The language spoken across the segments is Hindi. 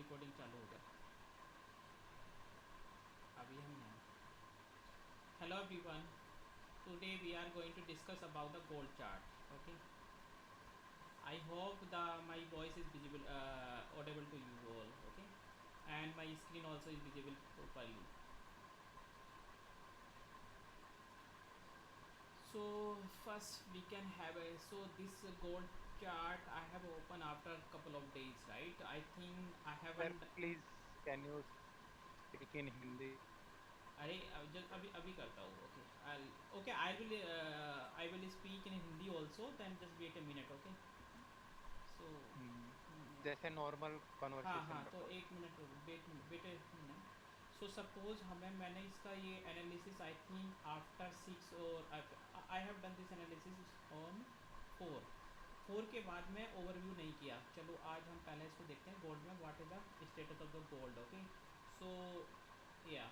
रिकॉर्डिंग चालू होगा। अभी हम यहाँ। Hello everyone, today we are going to discuss about the gold chart. Okay, I hope the my voice is visible, audible to you all. Okay, and my screen also is visible properly. So first we can have a, so this gold chart I have opened after a couple of days, right? I think I sir haven't. Please can you speak in Hindi? अरे जस्ट अभी अभी करता हूँ। Okay okay, I will speak in Hindi also, then just wait a minute. Okay, so जैसे नॉर्मल हाँ कन्वर्सेशन हाँ, तो रखो। एक minute wait wait a minute. So suppose मैंने इसका ये एनालिसिस आई थिंक आफ्टर 6, और I have done this analysis on 4। 4 के बाद में ओवरव्यू नहीं किया। चलो आज हम पहले इसको देखते हैं गोल्ड में what is the status of the gold. Okay, so yeah,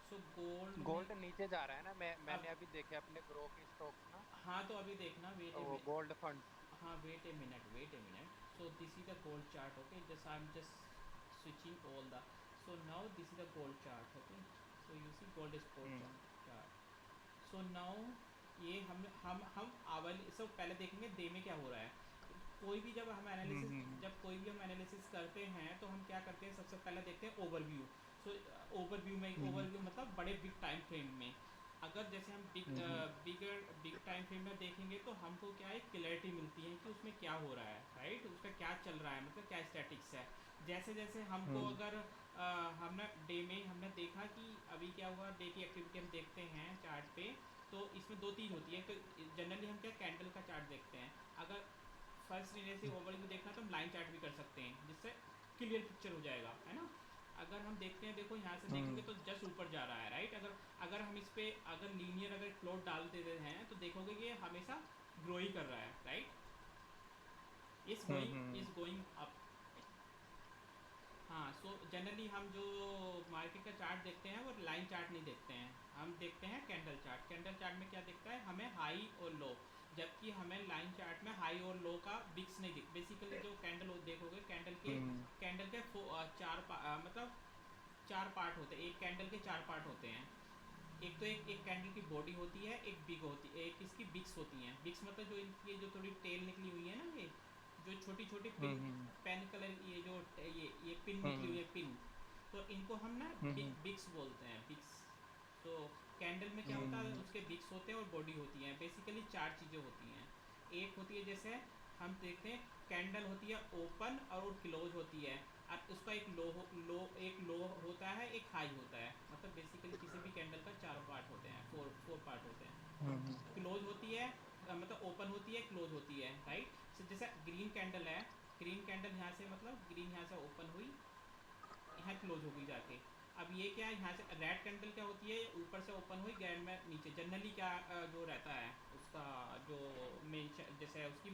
so gold में गोल्ड नीचे जा रहा है ना, मैंने अब, अभी देखे अपने ग्रो के स्टॉक्स ना, हाँ तो अभी देखना, वेट ए वो गोल्ड फंड्स। हाँ wait a minute, wait a minute. So this is the gold chart. Okay, just I am just switching all the, so now this is the gold chart. Okay, so you see gold sport hmm chart. So now ये हम अवल सब पहले देखेंगे डे में क्या हो रहा है। कोई भी जब हम एनालिसिस हम्म जब कोई भी हम एनालिसिस करते हैं तो हम क्या करते हैं, सबसे पहले देखते हैं ओवरव्यू। सो ओवरव्यू में, हम्म ओवरव्यू मतलब बड़े बिग टाइम फ्रेम में। अगर जैसे हम हम्म बिग टाइम फ्रेम में देखेंगे तो हमको क्या है, क्लैरिटी मिलती है कि उसमें क्या हो रहा है, राइट, उसका क्या चल रहा है, मतलब क्या स्टैटिक्स है। जैसे जैसे हमको हम्म अगर हमने डे में हमने देखा कि अभी क्या हुआ, डे की एक्टिविटी हम देखते हैं चार्ट पे, तो इसमें दो तीन होती है। तो जनरली हम क्या कैंडल का चार्ट देखते हैं। अगर फर्स्ट रीजन से ओवरव्यू देखना तो हम लाइन चार्ट भी कर सकते हैं, जिससे क्लियर पिक्चर हो जाएगा, है ना। अगर हम देखते हैं, देखो यहाँ से देखेंगे हम्म तो जस्ट ऊपर जा रहा है, राइट। अगर अगर हम इस पर अगर लीनियर अगर फ्लोट डाल देते हैं तो देखोगे कि ये हमेशा ग्रो ही कर रहा है, राइट, इज गोइंग अप। हाँ, सो जनरली हम जो मार्केट का चार्ट देखते हैं वो लाइन चार्ट नहीं देखते हैं, हम देखते हैं कैंडल चार्ट। कैंडल चार्ट में क्या दिखता है हमें, हाई और लो, जबकि हमें लाइन चार्ट में हाई और लो का बिक्स नहीं दिख। बेसिकली जो कैंडल देखोगे, हम्म कैंडल के मतलब चार पार्ट होते हैं। एक कैंडल के चार पार्ट होते हैं। एक तो एक कैंडल की बॉडी होती है, एक बिग होती है, एक इसकी बिक्स होती हैं। बिक्स मतलब जो इनकी ये जो थोड़ी टेल निकली हुई है ना, ये जो छोटी छोटी पिन, हम्म पेन कलर, ये जो ये पिन निकली हुई हम्म है, पिन, तो इनको हम ना हम्म बिक्स बोलते हैं, बिक्स। तो कैंडल में क्या होता है, हम्म उसके बिक्स होते हैं और बॉडी होती हैं। बेसिकली चार चीज़ें होती हैं। एक होती है, जैसे हम देखते हैं कैंडल होती है ओपन और वो क्लोज होती है, और उसका एक एक लो होता है, एक हाई होता है। मतलब बेसिकली किसी भी कैंडल का चार पार्ट होते हैं, फोर फोर पार्ट होते हैं। हम्म क्लोज होती है, मतलब ओपन होती है, क्लोज होती है, राइट। so, जैसे ग्रीन कैंडल है, ग्रीन कैंडल यहाँ से, मतलब ग्रीन यहाँ से ओपन हुई, यहाँ क्लोज हो गई जाके। अब ये क्या है, यहाँ से रेड कैंडल क्या होती है, ऊपर से ओपन हुई, गैर में नीचे। जनरली क्या जो रहता है उसका जो मेंशन, जैसे है उसकी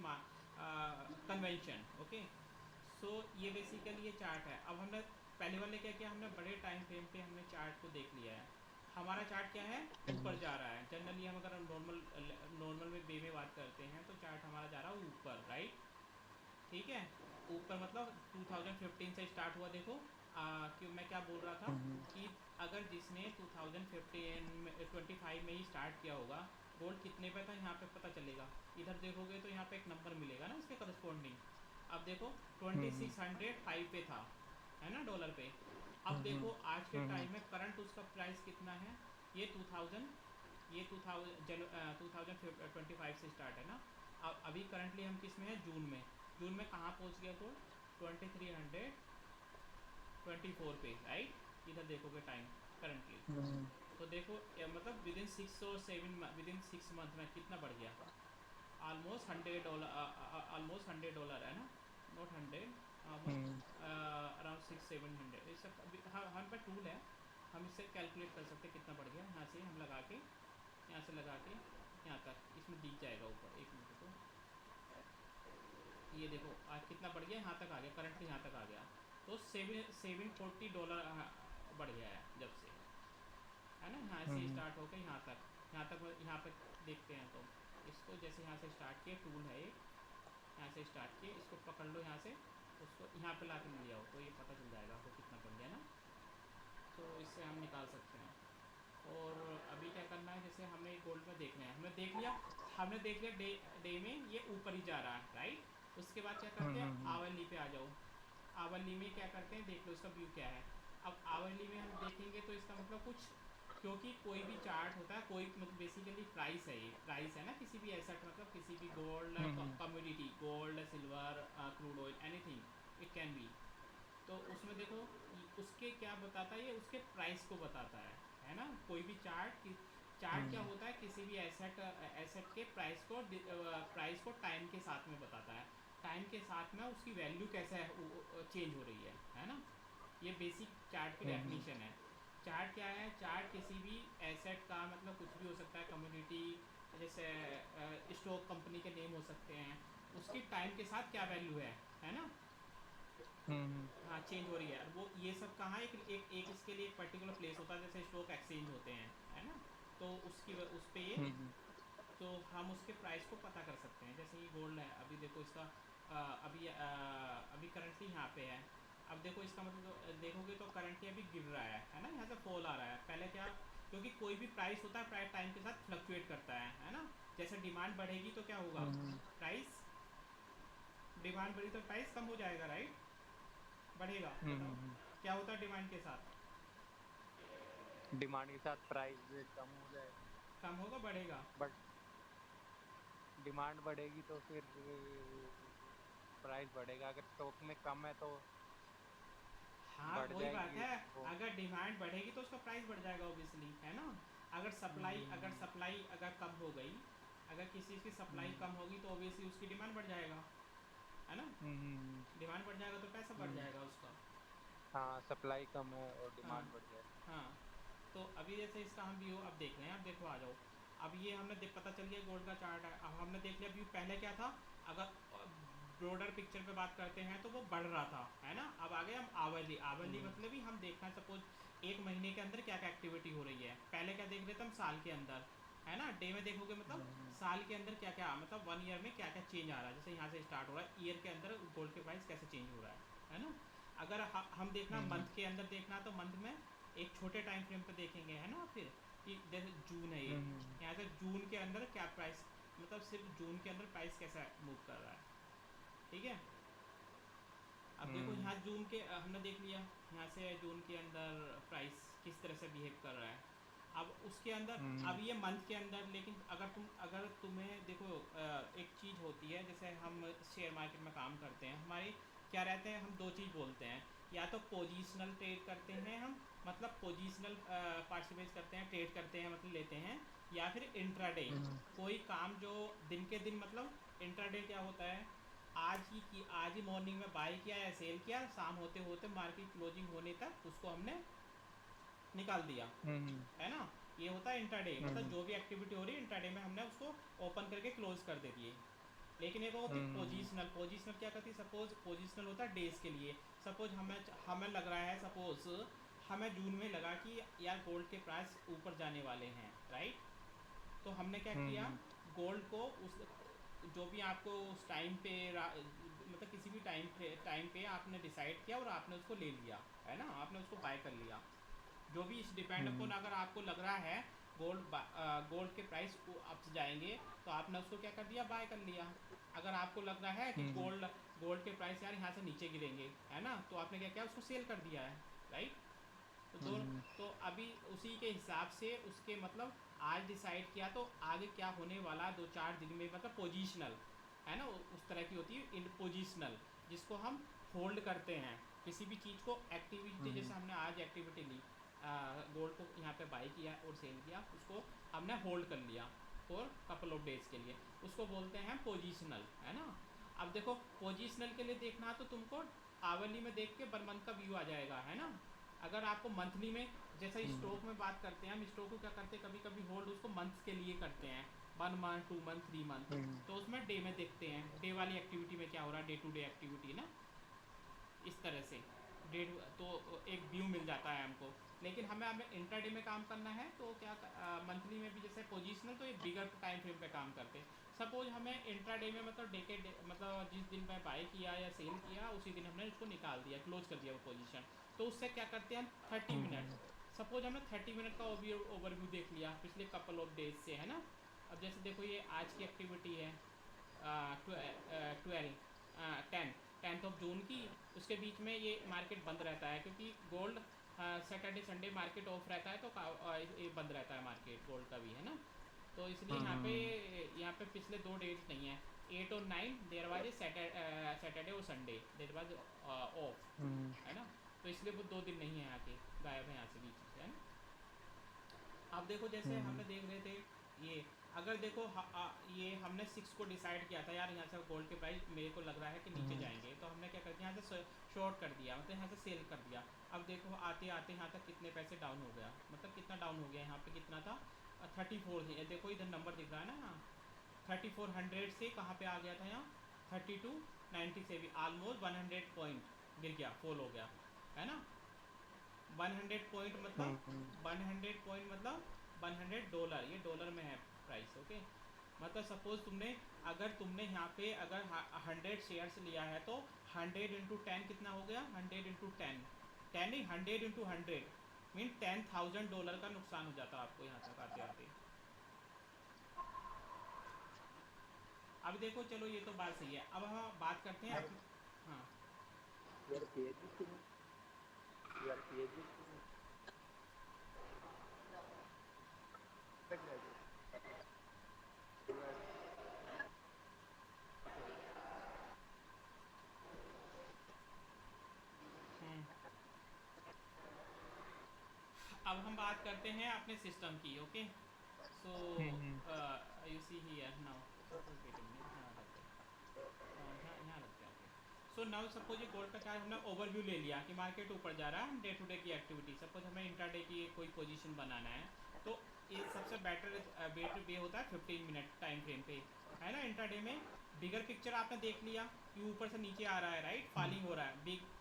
कन्वेंशन। ओके, सो ये बेसिकली ये चार्ट है। अब हमने पहले वाले क्या किया, हमने बड़े टाइम फ्रेम पे हमने चार्ट को देख लिया है। हमारा चार्ट क्या है, ऊपर जा रहा है। जनरली हम अगर नॉर्मल नॉर्मल में वे में बात करते हैं तो चार्ट हमारा जा रहा है ऊपर, राइट। ठीक है, ऊपर मतलब 2015 से स्टार्ट हुआ। देखो कि मैं क्या बोल रहा था, हम्म कि अगर जिसने 2015 में 25 में ही स्टार्ट किया होगा, गोल्ड कितने पे था यहाँ पे पता चलेगा। इधर देखोगे तो यहाँ पे एक नंबर मिलेगा ना उसके करस्पॉन्डिंग। अब देखो हम्म 2605 पे था, है ना, डॉलर पे। अब हम्म देखो आज के हम्म टाइम में करंट उसका प्राइस कितना है। ये 2000, ये 2025 से स्टार्ट है ना। अब अभी करंटली हम किस में है, जून में। जून में कहाँ पहुँच गया गोल्ड, 2324 पे, राइट। इधर देखोगे टाइम करंटली, हम्म तो देखो मतलब विद इन 6 और 7, विद इन 6 मंथ में कितना बढ़ गया। ऑलमोस्ट $100, ऑलमोस्ट $100 है ना, नॉट 100, हम्म अराउंड 600-700। इस सब हम पे टूल है, हम इससे कैलकुलेट कर सकते हैं कितना बढ़ गया। यहाँ से हम लगा के, यहाँ से लगा के यहाँ तक इसमें दिख जाएगा ऊपर। एक मिनट को, ये देखो आज कितना बढ़ गया, यहाँ तक आ गया, करंटली यहाँ तक आ गया। तो $740 बढ़ गया है जब से, है ना। यहाँ से हम्म स्टार्ट होकर यहाँ तक, यहाँ पर देखते हैं तो इसको, जैसे यहाँ से स्टार्ट किया, टूल है एक, यहाँ से स्टार्ट किए, इसको पकड़ लो यहाँ से, उसको यहाँ पे ला के ले आओ तो ये पता चल जाएगा आपको कितना बन गया ना। तो इससे हम निकाल सकते हैं। और अभी क्या करना है, जैसे हमें गोल्ड में देखना है, हमने देख लिया डे में ये ऊपर ही जा रहा है, राइट। उसके बाद क्या करते हैं, आवरली पे आ जाओ। आवरली में क्या करते हैं, देख लो इसका व्यू क्या है। अब आवरली में हम देखेंगे तो इसका मतलब कुछ, क्योंकि कोई भी चार्ट होता है, कोई मतलब बेसिकली प्राइस है, ये प्राइस है ना किसी भी एसेट, मतलब किसी भी gold commodity, gold silver crude oil anything it can be. तो उसमें देखो उसके क्या बताता है, ये उसके प्राइस को बताता है ना। कोई भी चार्ट क्या होता है, किसी भी एसेट के प्राइस को टाइम के साथ में बताता है। टाइम के साथ में उसकी वैल्यू कैसे चेंज हो रही है ना। ये बेसिक चार्ट की डेफिनेशन है। चार्ट क्या है, चार्ट किसी भी एसेट का मतलब कुछ भी हो सकता है, कम्युनिटी, जैसे स्टॉक कंपनी के नेम हो सकते हैं, उसकी टाइम के साथ क्या वैल्यू है ना। हाँ, चेंज हो रही है। वो ये सब कहाँ एक इसके लिए एक पर्टिकुलर प्लेस होता है, जैसे स्टॉक एक्सचेंज होते हैं, है ना। तो उस पे ये, तो हम उसके प्राइस को पता कर सकते हैं। जैसे ये गोल्ड है, अभी देखो इसका अभी करंटली यहाँ पे है। अब देखो इसका मतलब देखोगे तो करंटली अभी गिर रहा है ना, यहाँ से फॉल आ रहा है। पहले क्या, क्योंकि कोई भी प्राइस होता है, प्राइस टाइम के साथ फ्लक्चुएट करता है ना। जैसे डिमांड बढ़ेगी तो क्या होगा, प्राइस, डिमांड बढ़ी तो प्राइस कम हो जाएगा, राइट, बढ़ेगा। बताओ क्या होता है डिमांड के साथ, डिमांड के साथ प्राइस कम हो जाएगा। कम होगा, बढ़ेगा। बट डिमांड बढ़ेगी तो फिर प्राइस बढ़ेगा, अगर स्टॉक में कम है तो हाँ, बढ़ वही बात जाएगी है। वो। अगर डिमांड बढ़ेगी तो उसका प्राइस बढ़ जाएगा ऑब्वियसली, है ना। अगर सप्लाई अगर कम हो गई, अगर किसी चीज़ की सप्लाई कम होगी तो ऑब्वियसली उसकी डिमांड बढ़ जाएगा, है ना। डिमांड बढ़ जाएगा तो पैसा बढ़ जाएगा उसका। हाँ, सप्लाई कम है और हाँ डिमांड बढ़ जाएगी। हाँ। तो अभी जैसे इसका हम व्यू अब देख रहे हैं, अब देखो आ जाओ। अब ये हमने पता चल गया गोल्ड का चार्ट है। अब हमने देख लिया व्यू, पहले क्या था, अगर ब्रॉडर पिक्चर पे बात करते हैं तो वो बढ़ रहा था, है ना। अब आ गए हम आवरली मतलब ही हम देखना है, सपोज एक महीने के अंदर क्या क्या एक्टिविटी हो रही है। पहले क्या देख रहे थे हम, साल के अंदर, है ना। डे में देखोगे मतलब साल के अंदर क्या क्या, मतलब 1 ईयर में क्या क्या चेंज आ रहा है। जैसे यहाँ से स्टार्ट हो रहा है, ईयर के अंदर गोल्ड के प्राइस कैसे चेंज हो रहा है ना। अगर हम देखना मंथ के अंदर देखना, तो मंथ में एक छोटे टाइम फ्रेम पे देखेंगे, है ना। फिर कि जैसे जून है ये, यहाँ से जून के अंदर क्या प्राइस, मतलब सिर्फ जून के अंदर प्राइस कैसा मूव कर रहा है, ठीक है। अब देखो यहाँ जून के हमने देख लिया, यहाँ से जून के अंदर प्राइस किस तरह से बिहेव कर रहा है। अब उसके अंदर, अब ये मंथ के अंदर, लेकिन अगर तुम्हें देखो एक चीज़ होती है, जैसे हम शेयर मार्केट में काम करते हैं, हमारी क्या रहते हैं, हम दो चीज़ बोलते हैं। या तो पोजिशनल ट्रेड करते हैं हम, मतलब पोजिशनल पार्टिसिपेट करते हैं, ट्रेड करते हैं, मतलब लेते हैं। या फिर इंट्राडे, कोई काम जो दिन के दिन, मतलब इंट्राडे क्या होता है, आज ही मॉर्निंग में बाई किया या सेल किया, शाम होते होते मार्केट क्लोजिंग होने तक उसको हमने निकाल दिया, है ना। ये होता है इंट्राडे, मतलब जो भी एक्टिविटी हो रही है इंट्राडे में हमने उसको ओपन करके क्लोज कर दे दिए। लेकिन एक होती है पोजिशनल क्या करती है, सपोज पोजिशनल होता है डेज के लिए। सपोज हमें लग रहा है, सपोज हमें जून में लगा कि यार गोल्ड के प्राइस ऊपर जाने वाले हैं, राइट। तो हमने क्या किया, गोल्ड को उस जो भी आपको उस टाइम पे मतलब किसी भी टाइम पे आपने डिसाइड किया और आपने उसको ले लिया, है ना, आपने उसको बाय कर लिया। जो भी इस डिपेंड अपॉन, अगर आपको लग रहा है गोल्ड के प्राइस को अप जाएंगे तो आपने उसको क्या कर दिया, बाय कर लिया। अगर आपको लग रहा है कि गोल्ड के प्राइस यार यहाँ से नीचे गिरेंगे, है ना, तो आपने क्या किया, उसको सेल कर दिया है, राइट। तो अभी उसी के हिसाब से उसके मतलब आज डिसाइड किया तो आगे क्या होने वाला 2-4 दिन में, मतलब पोजिशनल, है ना, उस तरह की होती है इन पोजिशनल, जिसको हम होल्ड करते हैं किसी भी चीज़ को। एक्टिविटी जैसे हमने आज एक्टिविटी ली, गोल्ड को यहाँ पे बाई किया और सेल किया, उसको हमने होल्ड कर लिया फॉर कपल ऑफ डेज के लिए, उसको बोलते हैं पोजिशनल, है ना। अब देखो पोजिशनल के लिए देखना तो तुमको आवरली में देख के पर मंथ का व्यू आ जाएगा, है ना। अगर आपको मंथली में, जैसे स्टॉक में बात करते हैं हम, स्टॉक को क्या करते हैं, कभी कभी होल्ड उसको मंथ्स के लिए करते हैं, 1 मंथ 2 मंथ 3 मंथ। तो उसमें डे में देखते हैं, डे वाली एक्टिविटी में क्या हो रहा है, डे टू डे एक्टिविटी ना, इस तरह से डे तो एक व्यू मिल जाता है हमको। लेकिन हमें इंट्राडे में काम करना है तो क्या, मंथली में भी जैसे पोजिशनल तो एक बिगर टाइम फ्रेम पे काम करते हैं। सपोज हमें इंट्राडे में मतलब मतलब जिस दिन मैं बाई किया या सेल किया उसी दिन हमने उसको निकाल दिया, क्लोज कर दिया वो पोजीशन। तो उससे क्या करते हैं हम 30 मिनट, सपोज हमने 30 मिनट का ओवरव्यू देख लिया पिछले कपल ऑफ डेज से, है ना। अब जैसे देखो ये आज की एक्टिविटी है 10th ऑफ जून की, उसके बीच में ये मार्केट बंद रहता है क्योंकि gold Saturday Sunday market of रहता है, तो ये बंद रहता है मार्केट गोल्ड का भी, है ना। तो इसलिए यहाँ पे पिछले 2 डेज नहीं है, 8 और 9 देर वाज सैटरडे और संडे देर वाज ऑफ, है ना। तो इसलिए वो 2 दिन नहीं है, यहाँ के गायब है यहाँ से बीच से, है ना। अब देखो जैसे हमने देख रहे थे ये, अगर देखो ये हमने 6 को डिसाइड किया था यार यहाँ से गोल्ड के प्राइस मेरे को लग रहा है कि नीचे जाएंगे, तो हमने क्या कर दिया यहाँ से शॉर्ट कर दिया, मतलब यहाँ से सेल कर दिया। अब देखो आते आते यहाँ तक कितने पैसे डाउन हो गया, मतलब कितना डाउन हो गया, यहाँ पे कितना था 34 थी, देखो इधर नंबर दिख रहा है ना, 3400 से कहाँ पे आ गया था यहाँ 3290 से भी ऑलमोस्ट 100 पॉइंट गिर गया, फॉल हो गया, है ना। 100 पॉइंट मतलब 100 पॉइंट मतलब $100, ये डॉलर में है प्राइस, ओके। मतलब सपोज अगर तुमने यहाँ पे अगर 100 शेयर्स लिया है तो 100 × 10 कितना हो गया, 100 × 10 10 नहीं 100 × 100 मीन $10,000 का नुकसान हो जाता है आपको यहाँ तक आते आते। अब देखो चलो ये तो बात सही है, अब हम बात करते हैं हाँ हम्म। अब हम बात करते हैं अपने सिस्टम की, okay. So you see here now, यहाँ रखते हैं। सो नाउ सपोज ये गोल्ड का क्या हमने ओवरव्यू ले लिया कि मार्केट ऊपर जा रहा है, डे टू डे की एक्टिविटी, सपोज हमें इंट्राडे की कोई पोजीशन बनाना है, तो ये सबसे बेटर वे होता है 15 मिनट टाइम फ्रेम पे, है ना। इंट्राडे में बिगर पिक्चर आपने देख लिया कि ऊपर से नीचे आ रहा है, राइट, फॉलिंग हो रहा है,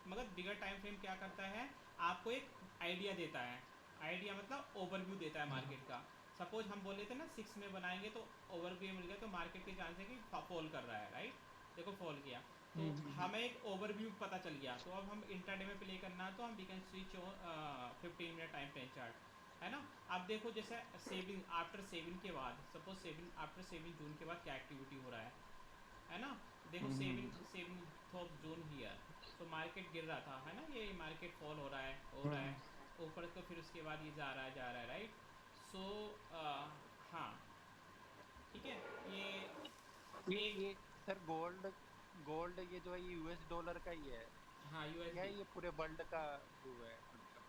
मगर बिगर टाइम फ्रेम क्या करता है, आपको एक आइडिया देता है, आइडिया मतलब ओवरव्यू देता है मार्केट का। सपोज हम बोले थे ना 6 में बनाएंगे तो ओवरव्यू मिल गया, तो मार्केट के चांस है कि फॉल कर रहा है, राइट, देखो फॉल किया, तो हमें एक ओवरव्यू पता चल गया। तो अब हम इंट्राडे में प्ले करना है तो हम we can switch on 15 minute time frame chart, है ना। अब देखो जैसे सेविंग आफ्टर सेविंग के बाद, सपोज सेविंग आफ्टर सेविंग जून के बाद क्या एक्टिविटी हो रहा है ना। देखो सेविंग ऑफ जून हियर, तो मार्केट गिर रहा था, है ना, ये मार्केट फॉल हो रहा है ऊपर, तो फिर उसके बाद ये जा रहा है, राइट। सो हाँ ठीक है, ये सर गोल्ड ये जो है ये यूएस डॉलर का ही है, हाँ क्या यूएसडी, ये पूरे वर्ल्ड का वो है मतलब?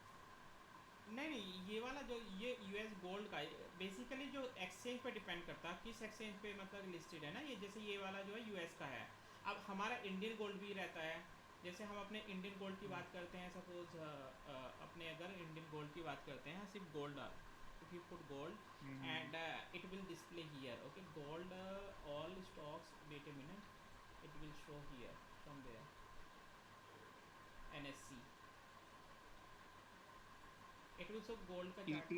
नहीं ये वाला जो ये यूएस गोल्ड का बेसिकली जो एक्सचेंज पे डिपेंड करता है किस एक्सचेंज पे मतलब लिस्टेड है ना ये, जैसे ये वाला जो है यूएस का है। अब हमारा इंडियन गोल्ड भी रहता है, जैसे हम अपने इंडियन गोल्ड की बात करते हैं, सपोज अपने अगर इंडियन गोल्ड की बात करते हैं, सिर्फ gold, if you put gold and it will display here, okay, gold all stocks, wait a minute, it will show here somewhere, NSC, it will show gold का चार्ट।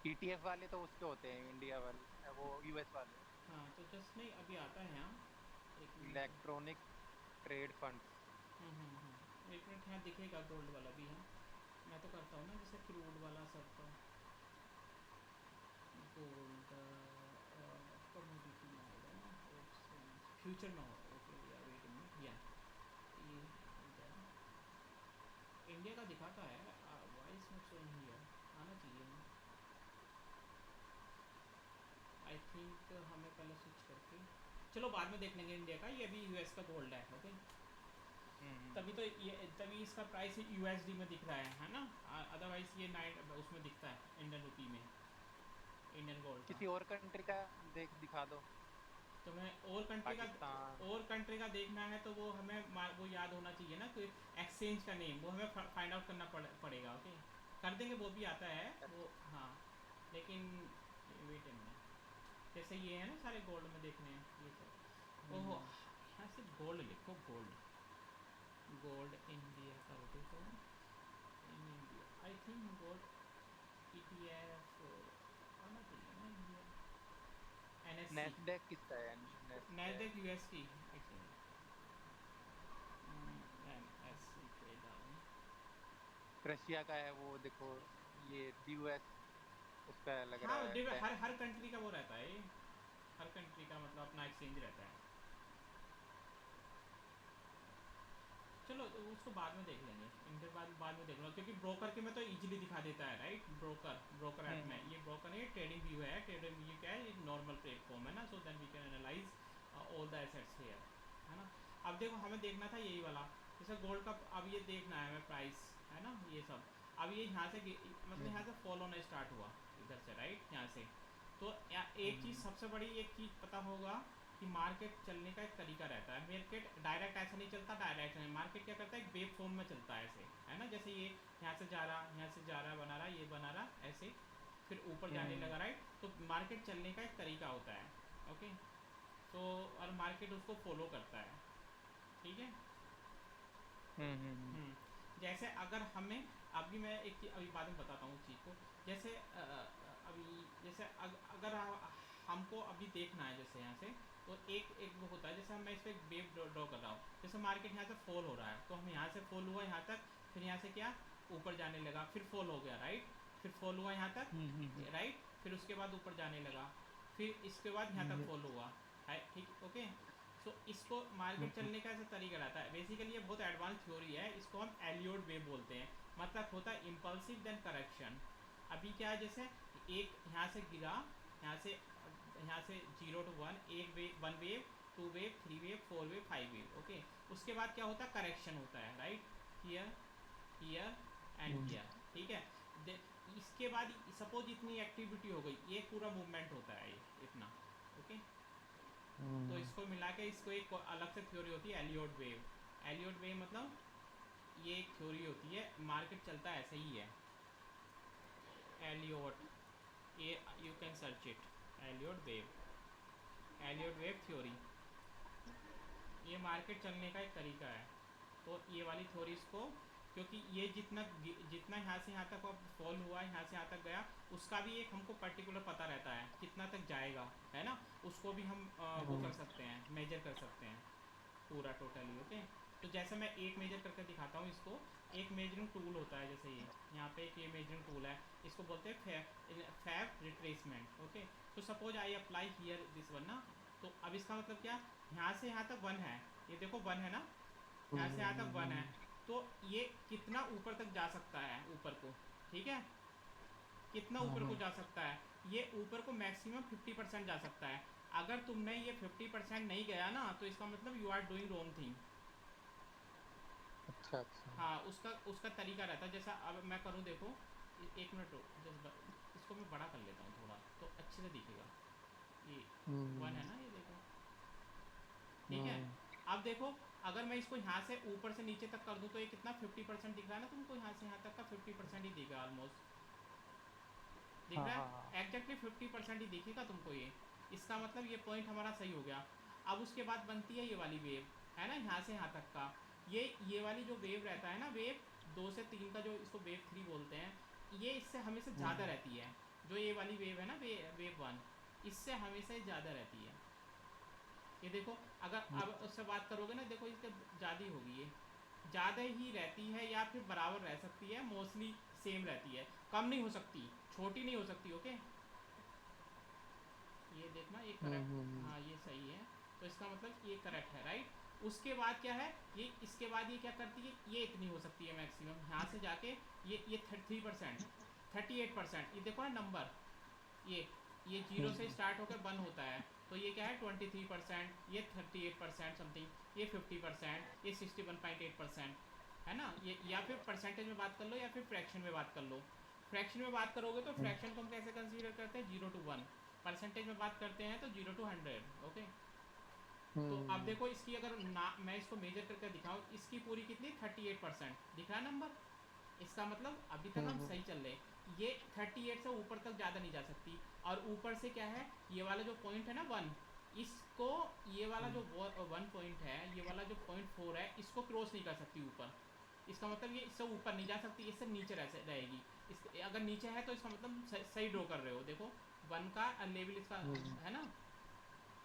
ईटीएफ वाले तो उसके होते हैं, इंडिया वाले वो यूएस वाले, हाँ तो जस्ट नहीं अभी आता है यहाँ, एक मिनट, इलेक्ट्रॉनिक ट्रेड फंड्स। एक मिनट, यहाँ दिखेगा गोल्ड वाला भी है, मैं तो करता हूँ ना जैसे क्रूड वाला सब का गोल्ड कमोडिटी में आएगा ना, फ्यूचर में होगा, ओके या वेट ए मिनट, या ये इंडिया का दिखाता है, वाइस नॉट शोइंग हियर, आना चाहिए ना, आई थिंक हमें पहले स्विच करके, चलो बाद में देख लेंगे इंडिया का, ये अभी यूएस का गोल्ड है, ओके। तभी तो ये तभी इसका प्राइस यूएसडी में दिख रहा है ना, अदरवाइज ये 9 उसमें दिखता है इंडियन रुपी में, इंडियन गोल्ड का। किसी और कंट्री का दिखा दो, तो मैं पाकिस्तान। और कंट्री का देखना है तो वो हमें वो याद होना चाहिए ना कि एक्सचेंज का नेम, वो हमें फाइंड आउट करना पड़ेगा, ओके, कर देंगे, वो भी आता है वो, हाँ, लेकिन वेट में जैसे ये है ना सारे गोल्ड में देखने हैं ये सब, ओहो यहाँ से गोल्ड लिखो, गोल्ड इंडिया कर दो, तो in India I think gold ETF आना चाहिए ना इंडिया, NSC, नेस्डेक किसका है? नैस्डैक यूएस की, रशिया का है वो देखो, ये यूएस उसका लग हाँ, रहा है हर कंट्री का वो रहता है ये, हर कंट्री का मतलब अपना एक्सचेंज रहता है। चलो तो उसको बाद में देख लेंगे, इनके बाद में देख लो, क्योंकि ब्रोकर के में तो इजीली दिखा देता है राइट। ब्रोकर ऐप में, ये ब्रोकर है, ट्रेडिंग व्यू है। ट्रेडिंग व्यू क्या है, एक नॉर्मल प्लेटफॉर्म है ना, so then we can analyse all the assets here, है ना। अब देखो हमें देखना था यही वाला, जैसे गोल्ड का अब ये देखना है हमें प्राइस, है ना, ये सब। अब ये यहाँ से मतलब यहाँ से फॉल होना स्टार्ट हुआ इधर से राइट, यहाँ से। तो एक चीज़ सबसे बड़ी एक चीज़ पता होगा कि मार्केट चलने का एक तरीका रहता है। मार्केट डायरेक्ट ऐसा नहीं चलता, डायरेक्ट नहीं, मार्केट क्या करता है, एक वेव फॉर्म में चलता है ऐसे, है ना। जैसे ये यहाँ से जा रहा, यहाँ से जा रहा, बना रहा, ये बना रहा ऐसे, फिर ऊपर जाने लगा राइट। तो मार्केट चलने का एक तरीका होता है, ओके। तो और मार्केट उसको फॉलो करता है, ठीक है। जैसे अगर हमें, अभी मैं एक चीज़ अभी बाद में बताता हूँ उस चीज़ को। जैसे अभी जैसे अगर हमको अभी देखना है जैसे यहाँ से, तो एक वो होता है, जैसे मैं इस पर एक वेव ड्रॉ कर रहा हूँ। जैसे मार्केट यहाँ से फॉल हो रहा है, तो हम यहाँ से फॉल हुआ यहाँ तक, फिर यहाँ से क्या ऊपर जाने लगा, फिर फॉल हो गया राइट, फिर फॉल हुआ यहाँ तक राइट, फिर उसके बाद ऊपर जाने लगा, फिर इसके बाद यहाँ तक फॉल हुआ है, ठीक ओके। सो इसको मार्केट चलने का ऐसा तरीका रहता है। बेसिकली ये बहुत एडवांस थ्योरी है, इसको हम एलियोट वेव बोलते हैं। मतलब होता है इम्पल्सिव देन करेक्शन। अभी क्या है, जैसे एक यहाँ से गिरा, यहाँ से 0 to 1, एक wave, 1 wave, 2 wave, 3 wave, 4 wave, 5 wave, okay. उसके बाद क्या होता है, करेक्शन होता है right, here here and here, ठीक है। इसके बाद सपोज इतनी एक्टिविटी हो गई, ये पूरा मूवमेंट होता है ये इतना, ओके। तो इसको मिला के इसको एक अलग से थ्योरी होती है एलियोट वेव। एलियोट वेव मतलब ये एक थ्योरी होती है, मार्केट चलता ऐसे ही है। एलियोट, ये you can search it, Elliott wave theory. ये मार्केट चलने का एक तरीका है। तो ये वाली थ्योरीज को, क्योंकि ये जितना जितना यहाँ से यहाँ तक फॉल हुआ, यहाँ से यहाँ तक गया, उसका भी एक हमको पर्टिकुलर पता रहता है कितना तक जाएगा, है ना। उसको भी हम वो कर सकते हैं, मेजर कर सकते हैं पूरा टोटली, ओके। तो जैसे मैं एक मेजर करके दिखाता हूँ इसको। एक मेजरिंग टूल होता है, जैसे ये यहाँ पे एक ये मेजरिंग टूल है, इसको बोलते हैं फैब रिट्रेसमेंट, ओके। तो suppose I apply here this one ना, तो अब इसका मतलब क्या, यहाँ से यहाँ तक 1 है, ये देखो 1 है ना, यहाँ से यहाँ तक 1 है। तो ये कितना ऊपर तक जा सकता है, ऊपर को, ठीक है, कितना ऊपर को जा सकता है, ये ऊपर को मैक्सिमम 50% जा सकता है। अगर तुमने ये 50% नहीं गया ना, तो इसका मतलब you are doing wrong thing. अच्छा अच्छा। हाँ, उसका उसका तरीका रहता है। जैसा अब मैं करूँ, देखो एक मिनट रुक, जैसे इसको मैं बड़ा कर लेता हूँ थोड़ा, तो अच्छे से दिखेगा। ये 1 है ना, ये देखो, ठीक है। अब देखो, अगर मैं इसको यहाँ से ऊपर से नीचे तक कर दूँ, तो ये कितना 50% दिख रहा है ना तुमको, यहाँ से यहाँ तक का 50% ही दिखेगा ऑलमोस्ट, दिख रहा है एग्जैक्टली 50% ही दिखेगा तुमको ये। इसका मतलब ये पॉइंट हमारा सही हो गया। अब उसके बाद बनती है ये वाली वेव, है ना, यहाँ से यहाँ तक का। ये वाली जो वेव रहता है ना, वेव 2 से 3 का, जो इसको वेव 3 बोलते हैं, ये इससे हमेशा ज़्यादा रहती है। जो ये वाली वेव है ना, वेव 1, इससे हमेशा ज़्यादा रहती है। ये देखो, अगर अब उससे बात करोगे ना, देखो इसके ज़्यादा ही होगी, ये ज़्यादा ही रहती है, या फिर बराबर रह सकती है, मोस्टली सेम रहती है, कम नहीं हो सकती, छोटी नहीं हो सकती, ओके। ये देखना, ये करेक्ट, हाँ ये सही है। तो इसका मतलब ये करेक्ट है राइट। उसके बाद क्या है, ये इसके बाद ये क्या करती है, ये इतनी हो सकती है मैक्सिमम, यहाँ से जाके ये 3%, 38%, ये देखो ना नंबर, ये 0 से स्टार्ट होकर 1 होता है, तो ये क्या है 23%, ये 38% समथिंग, ये 50%, ये 61.8%, है ना। ये या फिर परसेंटेज में बात कर लो, या फिर फ्रैक्शन में बात कर लो। फ्रैक्शन में बात करोगे तो फ्रैक्शन को हम कैसे कंसीडर करते हैं, 0 to 1। परसेंटेज में बात करते हैं तो 0 to 100, ओके। तो अब देखो, इसकी अगर ना मैं इसको मेजर करके दिखाऊँ, इसकी पूरी कितनी 38% दिख रहा है नंबर। इसका मतलब अभी तक हम सही चल रहे। ये 38 से ऊपर तक ज़्यादा नहीं जा सकती। और ऊपर से क्या है, ये वाला जो पॉइंट है ना 1, इसको, ये वाला जो 1 पॉइंट है, ये वाला जो 0.4 है, इसको क्रॉस नहीं कर सकती ऊपर। इसका मतलब ये इससे ऊपर नहीं जा सकती, इससे नीचे रहेगी। इस अगर नीचे है तो इसका मतलब सही ड्रॉ कर रहे हो। देखो 1 का लेवल इसका है ना।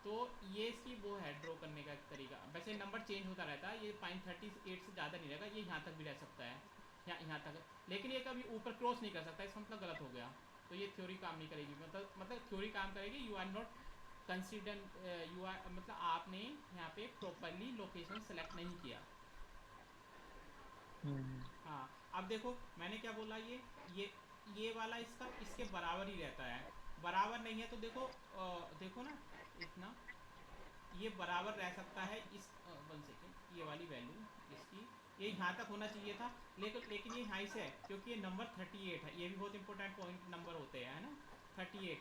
तो ये इसकी वो है ड्रॉ करने का एक तरीका। वैसे नंबर चेंज होता रहता है, ये 38 से ज़्यादा नहीं रहेगा, ये यहाँ तक भी रह सकता है। यहाँ तक, लेकिन ये कभी ऊपर क्रॉस नहीं कर सकता, इसका मतलब गलत हो गया। तो ये थ्योरी काम नहीं करेगी, मतलब थ्योरी काम करेगी, you are not consider, you are मतलब आपने यहाँ पे प्रॉपरली लोकेशन सेलेक्ट नहीं किया। हाँ, अब देखो मैंने क्या बोला, ये वाला इसका इसके बराबर ही रहता है, बराबर नहीं है तो देखो देखो ना इतना, ये बराबर रह सकता है इस 1 सेकेंड, ये वाली वैल्यू इसकी ये यहाँ तक होना चाहिए था, लेकिन ये यहाँ से है क्योंकि ये नंबर 38 है, ये भी बहुत इंपॉर्टेंट पॉइंट नंबर होते हैं, है ना। 38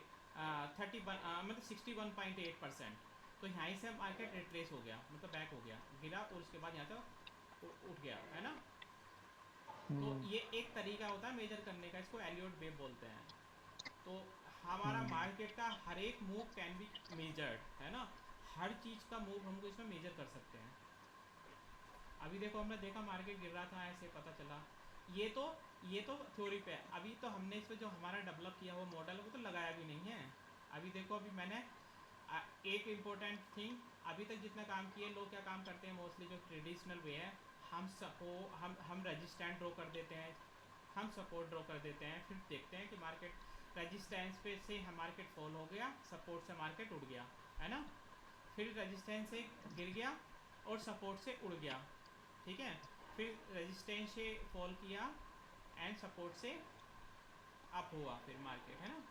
31 मतलब 61.8%, तो यहाँ से मार्केट रिट्रेस हो गया, मतलब बैक हो गया, गिरा और उसके बाद यहाँ से उठ गया, है ना। तो ये एक तरीका होता है मेजर करने का, इसको एलियट वेव बोलते हैं। तो हमारा मार्केट का हर एक मूव कैन बी मेजर्ड, है ना, हर चीज़ का मूव हमको इसमें मेजर कर सकते हैं। अभी देखो हमने देखा मार्केट गिर रहा था, ऐसे पता चला, ये तो थ्योरी पे है, अभी तो हमने इस पर जो हमारा डेवलप किया हुआ मॉडल वो तो लगाया भी नहीं है। अभी देखो अभी मैंने एक इम्पोर्टेंट थिंग, अभी तक जितना काम किए, लोग क्या काम करते हैं मोस्टली जो ट्रेडिशनल वे है, हम रजिस्टेंट ड्रॉ कर देते हैं, हम सपोर्ट ड्रॉ कर देते हैं, फिर देखते हैं कि मार्केट रजिस्टेंस पे से हम मार्केट फॉल हो गया, सपोर्ट से मार्केट उड़ गया, है ना, फिर रजिस्टेंस से गिर गया और सपोर्ट से उड़ गया, ठीक है, फिर रजिस्टेंस से फॉल किया एंड सपोर्ट से अप हुआ फिर मार्केट, है ना।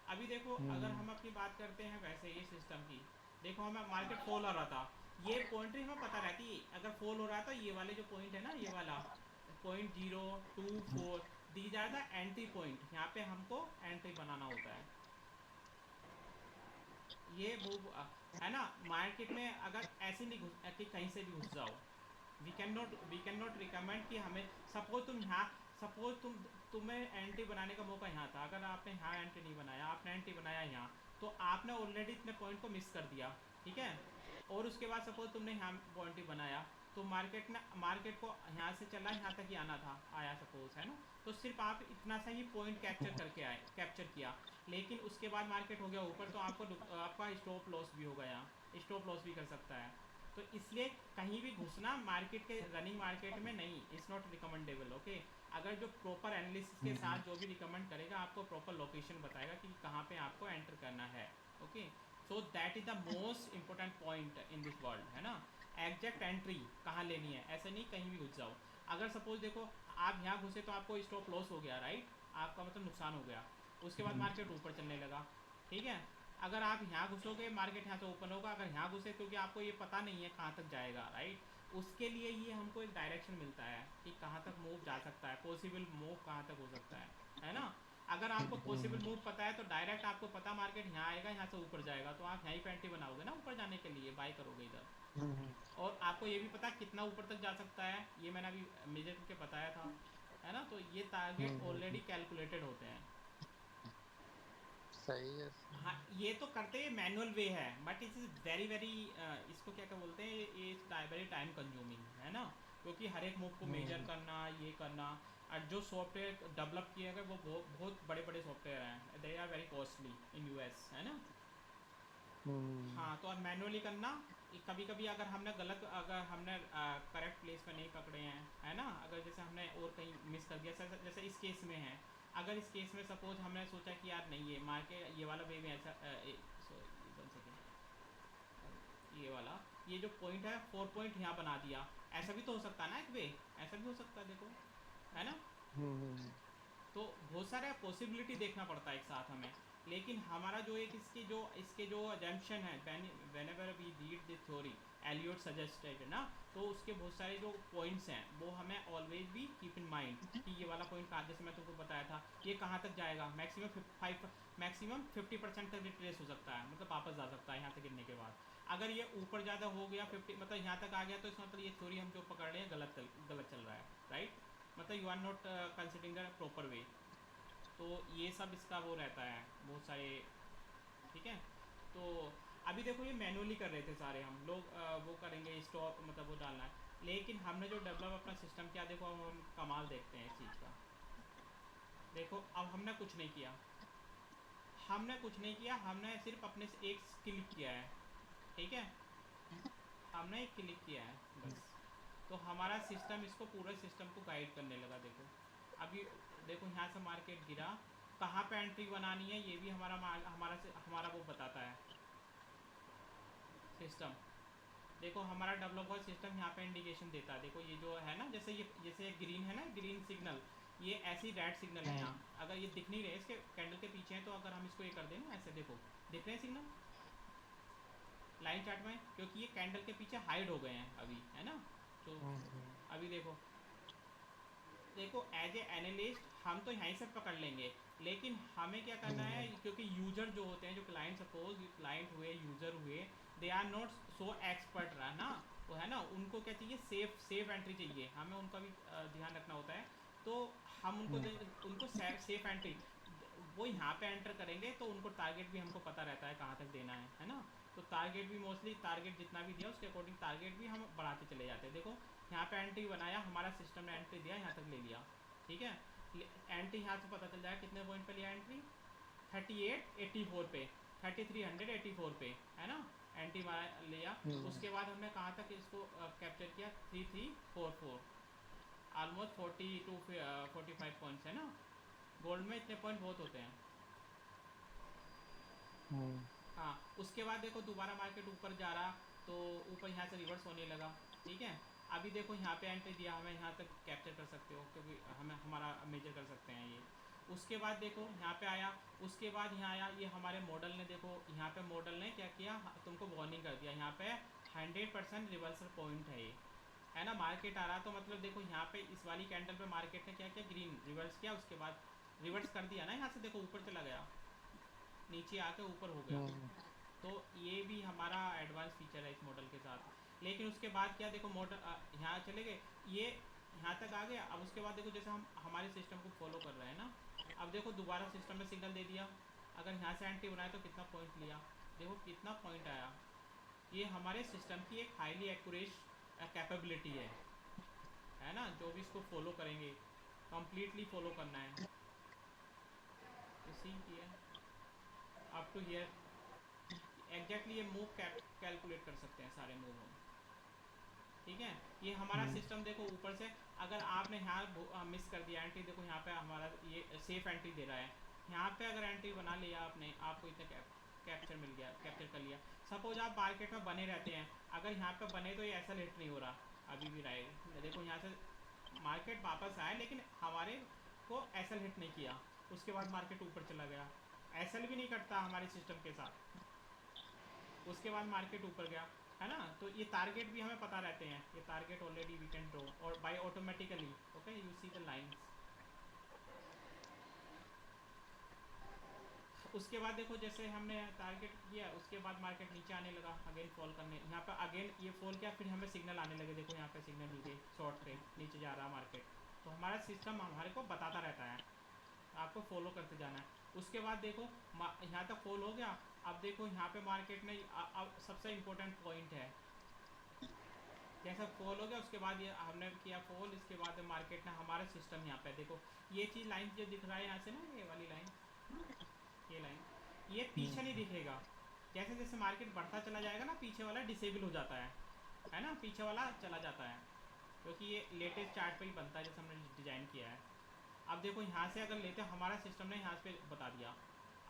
अभी देखो अगर हम अपनी बात करते हैं वैसे ये सिस्टम की, देखो हमें मार्केट फॉल हो रहा था, ये पॉइंट हमें पता रहती है, अगर फॉल हो रहा था ये वाले जो पॉइंट है ना, ये वाला 0.024 दी जाता है एंट्री पॉइंट, यहाँ पे हमको एंट्री बनाना होता है, ये वो है ना। मार्केट में अगर ऐसे नहीं घुस कि कहीं से भी घुस जाओ, वी कैन नॉट रिकमेंड कि हमें, सपोज तुम्हें एंट्री बनाने का मौका यहाँ था, अगर आपने यहाँ एंट्री नहीं बनाया, आपने एंट्री बनाया यहाँ, तो आपने ऑलरेडी इतने पॉइंट को मिस कर दिया, ठीक है। और उसके बाद सपोज तुमने यहाँ पॉइंट ही बनाया, तो मार्केट को यहाँ से चला, यहाँ तक ही आना था, आया सपोज, है ना, तो सिर्फ आप इतना सा ही पॉइंट कैप्चर किया, लेकिन उसके बाद मार्केट हो गया ऊपर, तो आपका स्टॉप लॉस भी होगा, यहाँ स्टॉप लॉस भी कर सकता है। तो इसलिए कहीं भी घुसना मार्केट के रनिंग मार्केट में नहीं, इट्स नॉट रिकमेंडेबल, ओके। अगर जो प्रॉपर एनालिसिस के साथ जो भी रिकमेंड करेगा, आपको प्रॉपर लोकेशन बताएगा कि कहाँ पे आपको एंटर करना है, okay. So that is the most important point in this world, है ना। एग्जैक्ट एंट्री कहाँ लेनी है, ऐसे नहीं कहीं भी घुस जाओ। अगर सपोज देखो आप यहाँ घुसे तो आपको स्टॉप लॉस हो गया, राइट, आपका मतलब नुकसान हो गया, उसके बाद मार्केट ऊपर चलने लगा, ठीक है। अगर आप यहाँ घुसोगे मार्केट यहाँ से ओपन होगा, अगर यहाँ घुसे क्योंकि आपको ये पता नहीं है कहाँ तक जाएगा, राइट, उसके लिए ये हमको एक डायरेक्शन मिलता है कि कहाँ तक मूव जा सकता है, पॉसिबल मूव कहाँ तक हो सकता है ना। अगर आपको पॉसिबल मूव पता है तो डायरेक्ट आपको पता मार्केट यहाँ आएगा, यहाँ से ऊपर जाएगा, तो आप यहीं पे एंट्री बनाओगे ना ऊपर जाने के लिए, बाय करोगे इधर। और आपको ये भी पता कितना ऊपर तक जा सकता है, ये मैंने अभी मेजर करके बताया था, है ना। तो ये टारगेट ऑलरेडी कैलकुलेटेड होते हैं। सही है। हाँ, ये तो करते हैं मैनुअल वे है, but it is very very, इसको क्या क्या बोलते हैं, ये वेरी टाइम कंज्यूमिंग, है ना, क्योंकि हर एक मूव को मेजर करना, ये करना, और जो सॉफ्टवेयर डेवलप किए गए वो बहुत बड़े बड़े सॉफ्टवेयर हैं, they are very costly in US, है ना। हाँ, तो अब मैनुअली करना, कभी कभी अगर हमने करेक्ट प्लेस पे नहीं पकड़े हैं, है ना, अगर जैसे हमने और कहीं मिस कर दिया, जैसे इस केस में है, अगर इस केस में सपोज हमने सोचा कि यार नहीं ये मार्केट ये वाला वे में ऐसा सॉरी 1 सेकेंड, ये जो पॉइंट है 4 पॉइंट यहाँ बना दिया, ऐसा भी तो हो सकता है ना, एक वे ऐसा भी हो सकता है, देखो, है ना। तो बहुत सारे पॉसिबिलिटी देखना पड़ता है एक साथ हमें, लेकिन हमारा जो एक इसके जो अजम्पशन है, whenever we read the theory Elliott suggested ना, तो उसके बहुत सारे जो पॉइंट्स हैं वो हमें ऑलवेज भी कीप इन माइंड कि ये वाला पॉइंट कहाँ, जैसे मैं तुमको बताया था, ये कहाँ तक जाएगा, मैक्सिमम 50% तक रिट्रेस हो सकता है, मतलब वापस जा सकता है यहाँ से गिरने के बाद। अगर ये ऊपर ज़्यादा हो गया 50, मतलब यहाँ तक आ गया, तो इसका मतलब ये थ्योरी हम जो पकड़ रहे हैं गलत चल रहा है, राइट, मतलब you are not considering the proper way. तो ये सब इसका वो रहता है बहुत सारे, ठीक है। तो अभी देखो ये मैनुअली कर रहे थे सारे हम लोग, वो करेंगे स्टॉप, मतलब वो डालना है, लेकिन हमने जो डेवलप अपना सिस्टम किया, देखो अब हम कमाल देखते हैं इस चीज़ का। देखो अब हमने कुछ नहीं किया, हमने सिर्फ अपने से एक क्लिक किया है, ठीक है, हमने एक क्लिक किया है बस, तो हमारा सिस्टम इसको पूरे सिस्टम को गाइड करने लगा। देखो अभी देखो यहाँ से मार्केट गिरा, कहाँ पे एंट्री बनानी है ये भी हमारा वो बताता है सिस्टम। देखो हमारा डेवलप हुआ सिस्टम यहाँ पे इंडिकेशन देता है। देखो ये जो है ना, जैसे ग्रीन है ना, ग्रीन सिग्नल, ये ऐसी रेड सिग्नल है यहाँ। अगर ये दिख नहीं रहे इसके कैंडल के पीछे है, तो अगर हम इसको ये कर दें ना ऐसे, देखो दिख रहे हैं सिग्नल लाइन चार्ट में, क्योंकि ये कैंडल के पीछे हाइड हो गए हैं अभी, है ना। तो अभी देखो देखो एज ए एनालिस्ट हम तो यहीं से पकड़ लेंगे, लेकिन हमें क्या करना है, क्योंकि यूजर जो होते हैं, जो क्लाइंट, सपोज क्लाइंट हुए, यूजर हुए, they are not so expert रहा ना, वो है ना, उनको क्या चाहिए, सेफ एंट्री चाहिए, हमें उनका भी ध्यान रखना होता है। तो हम उनको सेफ एंट्री, वो यहाँ पे एंटर करेंगे तो उनको टारगेट भी हमको पता रहता है कहाँ तक देना है ना। तो टारगेट भी मोस्टली टारगेट जितना भी दिया उसके अकॉर्डिंग टारगेट भी हम बढ़ाते चले जाते हैं। देखो यहाँ पे एंट्री बनाया, हमारा सिस्टम ने एंट्री दिया, यहाँ तक ले लिया, ठीक है। एंट्री यहाँ से पता चल जाएगा कितने पॉइंट पे लिया एंट्री, 3884 पे, 3384 पे, है ना, एंट्री लिया। उसके बाद हमने कहाँ तक इसको कैप्चर किया, 3344, ऑलमोस्ट 40 टू 45 पॉइंट्स, है ना। गोल्ड में इतने पॉइंट बहुत होते हैं। हाँ, उसके बाद देखो दोबारा मार्केट ऊपर जा रहा, तो ऊपर यहाँ से रिवर्स होने लगा, ठीक है। अभी देखो यहाँ पे एंट्री दिया, हमें यहाँ तक कैप्चर कर सकते हो, क्योंकि हमें हमारा मेजर कर सकते हैं ये। उसके बाद देखो यहाँ पे आया, उसके बाद यहाँ आया, ये हमारे मॉडल ने, देखो यहाँ पे मॉडल ने क्या किया, तुमको वार्निंग कर दिया, यहाँ पे 100% रिवर्सल पॉइंट है ये, है ना। मार्केट आ रहा, तो मतलब देखो यहाँ पे इस वाली कैंडल पे मार्केट ने क्या किया, ग्रीन रिवर्स किया, उसके बाद रिवर्स कर दिया ना, यहाँ से देखो ऊपर चला गया, नीचे आके ऊपर हो गया। तो ये भी हमारा एडवांस फीचर है इस मॉडल के साथ। लेकिन उसके बाद क्या, देखो मॉडल यहाँ चले गए, ये यहाँ तक आ गया। अब उसके बाद देखो जैसे हम हमारे सिस्टम को फॉलो कर रहे हैं ना, अब देखो दोबारा सिस्टम में सिग्नल दे दिया, अगर यहाँ से एंट्री बनाए तो कितना पॉइंट लिया, देखो कितना पॉइंट आया। ये हमारे सिस्टम की एक हाईली एक्यूरेट कैपेबिलिटी है ना, जो भी इसको फॉलो करेंगे, कम्प्लीटली फॉलो करना है, इसी की है अप टू हियर एग्जैक्टली। ये मूव कैलकुलेट कर सकते हैं सारे मूव हम, ठीक है। ये हमारा सिस्टम देखो ऊपर से, अगर आपने यहाँ मिस कर दिया एंट्री, देखो यहाँ पे हमारा ये सेफ एंट्री दे रहा है, यहाँ पे अगर एंट्री बना लिया आपने, आपको इतना कैप्चर मिल गया, कैप्चर कर लिया। सपोज आप मार्केट में बने रहते हैं, अगर यहाँ पे बने तो ये ऐसा हिट नहीं हो रहा, अभी भी राइट, देखो यहाँ से मार्केट वापस आया, लेकिन हमारे को एसल हिट नहीं किया, उसके बाद मार्केट ऊपर चला गया, एसल भी नहीं करता हमारे सिस्टम के साथ, उसके बाद मार्केट ऊपर गया, है ना। तो ये टारगेट भी हमें पता रहते हैं, ये target already we can draw और by automatically, okay, you see the lines. उसके बाद देखो जैसे हमने टारगेट किया, उसके बाद मार्केट नीचे आने लगा, अगेन फॉल करने, यहाँ पर अगेन ये फॉल किया, फिर हमें सिग्नल आने लगे, देखो यहाँ पे सिग्नल मिल गए, शॉर्ट पे नीचे जा रहा मार्केट। तो हमारा सिस्टम हमारे को बताता रहता है, आपको फॉलो करते जाना है। उसके बाद देखो यहाँ तक फॉल हो गया, अब देखो यहाँ पे मार्केट ने अब सबसे इम्पोर्टेंट पॉइंट है, जैसा फॉल हो गया उसके बाद ये हमने किया फॉल, इसके बाद मार्केट ने हमारा सिस्टम यहाँ पे देखो, ये चीज़ लाइन जो दिख रहा है यहाँ से ना, ये वाली लाइन, ये लाइन, ये पीछे नहीं दिखेगा, जैसे जैसे मार्केट बढ़ता चला जाएगा ना, पीछे वाला डिसेबल हो जाता है ना, पीछे वाला चला जाता है, क्योंकि ये लेटेस्ट चार्ट पे ही बनता है जैसे हमने डिज़ाइन किया है। अब देखो यहाँ से अगर लेते, हमारा सिस्टम ने यहाँ पे बता दिया,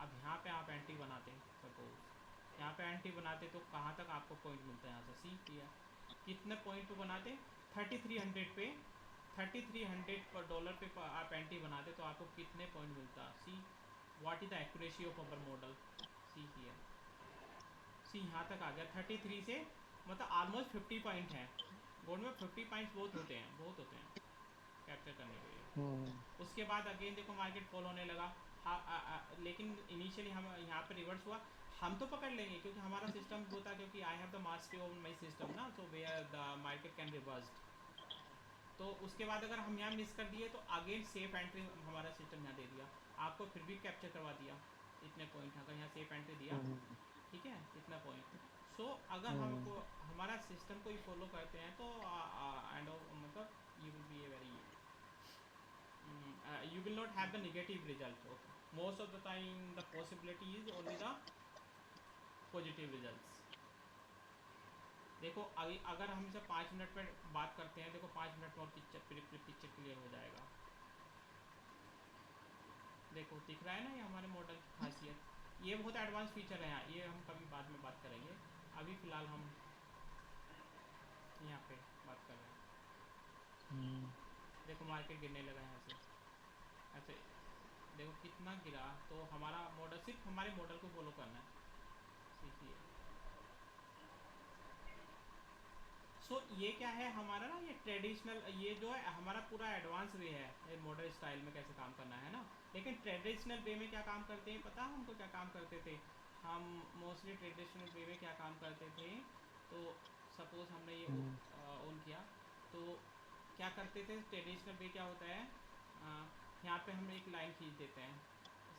अब यहाँ पे आप एंट्री बनाते, सपोज यहाँ पे एंट्री बनाते तो कहाँ तक आपको पॉइंट मिलता है, यहाँ से सी किया, कितने पॉइंट पे बनाते, 3300 पे, 3300 पर डॉलर पे आप एंट्री बनाते तो आपको कितने पॉइंट मिलता, see what is the accuracy of our model, see किया, सी यहाँ तक आ गया 33 से, मतलब ऑलमोस्ट 50 पॉइंट हैं। गोल्ड में 50 पॉइंट्स बहुत होते हैं, बहुत होते हैं कैप्चर करने के लिए। उसके बाद अगेन देखो मार्केट फॉल होने लगा, लेकिन इनिशियली हम यहाँ पे रिवर्स हुआ, हम तो पकड़ लेंगे क्योंकि हमारा सिस्टम वो था, क्योंकि I have the mastery over my system ना, तो where the market can reverse. तो उसके बाद अगर हम यहाँ मिस कर दिए तो अगेन सेफ एंट्री हमारा सिस्टम यहाँ दे दिया, आपको फिर भी कैप्चर करवा दिया इतने पॉइंट, अगर यहाँ सेफ एंट्री दिया, ठीक है, इतना पॉइंट। सो अगर हमको हमारा सिस्टम को ही फॉलो करते हैं तो एंड मतलब you will be a very, you will not have the negative result, okay. Most of the time the possibility is only the positive results. देखो अभी अगर हम इसे 5 मिनट पे बात करते हैं, देखो 5 मिनट में और पिक्चर क्लियर हो जाएगा। देखो दिख रहा है ना, ये हमारे मॉडल की खासियत। ये बहुत एडवांस फीचर है, ये हम कभी बाद में बात करेंगे। अभी फ़िलहाल हम यहाँ पे बात कर रहे हैं। देखो मार्केट गिरने लगा यहाँ से ऐसे, देखो कितना गिरा। तो हमारा मॉडल, सिर्फ हमारे मॉडल को फॉलो करना है, सीखिए। सो ये क्या है हमारा ना, ये ट्रेडिशनल, ये जो है हमारा पूरा एडवांस वे है मॉडल स्टाइल में कैसे काम करना है ना। लेकिन ट्रेडिशनल वे में क्या काम करते हैं पता है हमको, क्या काम करते थे हम? मोस्टली ट्रेडिशनल वे में क्या काम करते थे, तो सपोज़ हमने ये ऑन किया, तो क्या करते थे ट्रेडिशनल वे क्या होता है, यहाँ पे हम एक लाइन खींच देते हैं।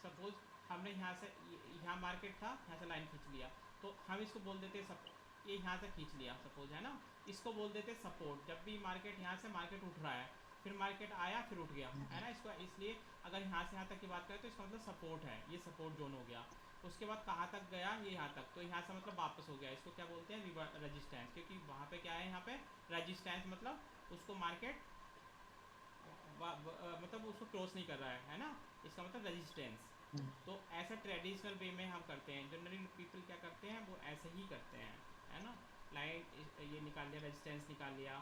सपोज़ हमने यहाँ से, यहाँ मार्केट था, यहाँ से लाइन खींच लिया, तो हम इसको बोल देते हैं ये यहाँ से खींच लिया सपोज, है ना। इसको बोल देते सपोर्ट। जब भी मार्केट यहाँ से मार्केट उठ रहा है, फिर मार्केट आया फिर उठ गया, है ना। इसको इसलिए अगर यहाँ से यहाँ तक की बात करें तो इसका मतलब सपोर्ट है, ये सपोर्ट जोन हो गया। उसके बाद कहाँ तक गया, ये यहाँ तक, तो यहाँ से मतलब वापस हो गया। इसको क्या बोलते हैं, रजिस्टेंस, क्योंकि वहाँ पे क्या है, यहाँ पे रजिस्टेंस मतलब उसको मार्केट मतलब उसको क्रॉस नहीं कर रहा है ना, इसका मतलब रेजिस्टेंस। तो ऐसा ट्रेडिशनल वे में हम करते हैं। जनरली पीपल क्या करते हैं, वो ऐसे ही करते हैं, है ना। लाइन ये निकाल लिया, रेजिस्टेंस निकाल लिया,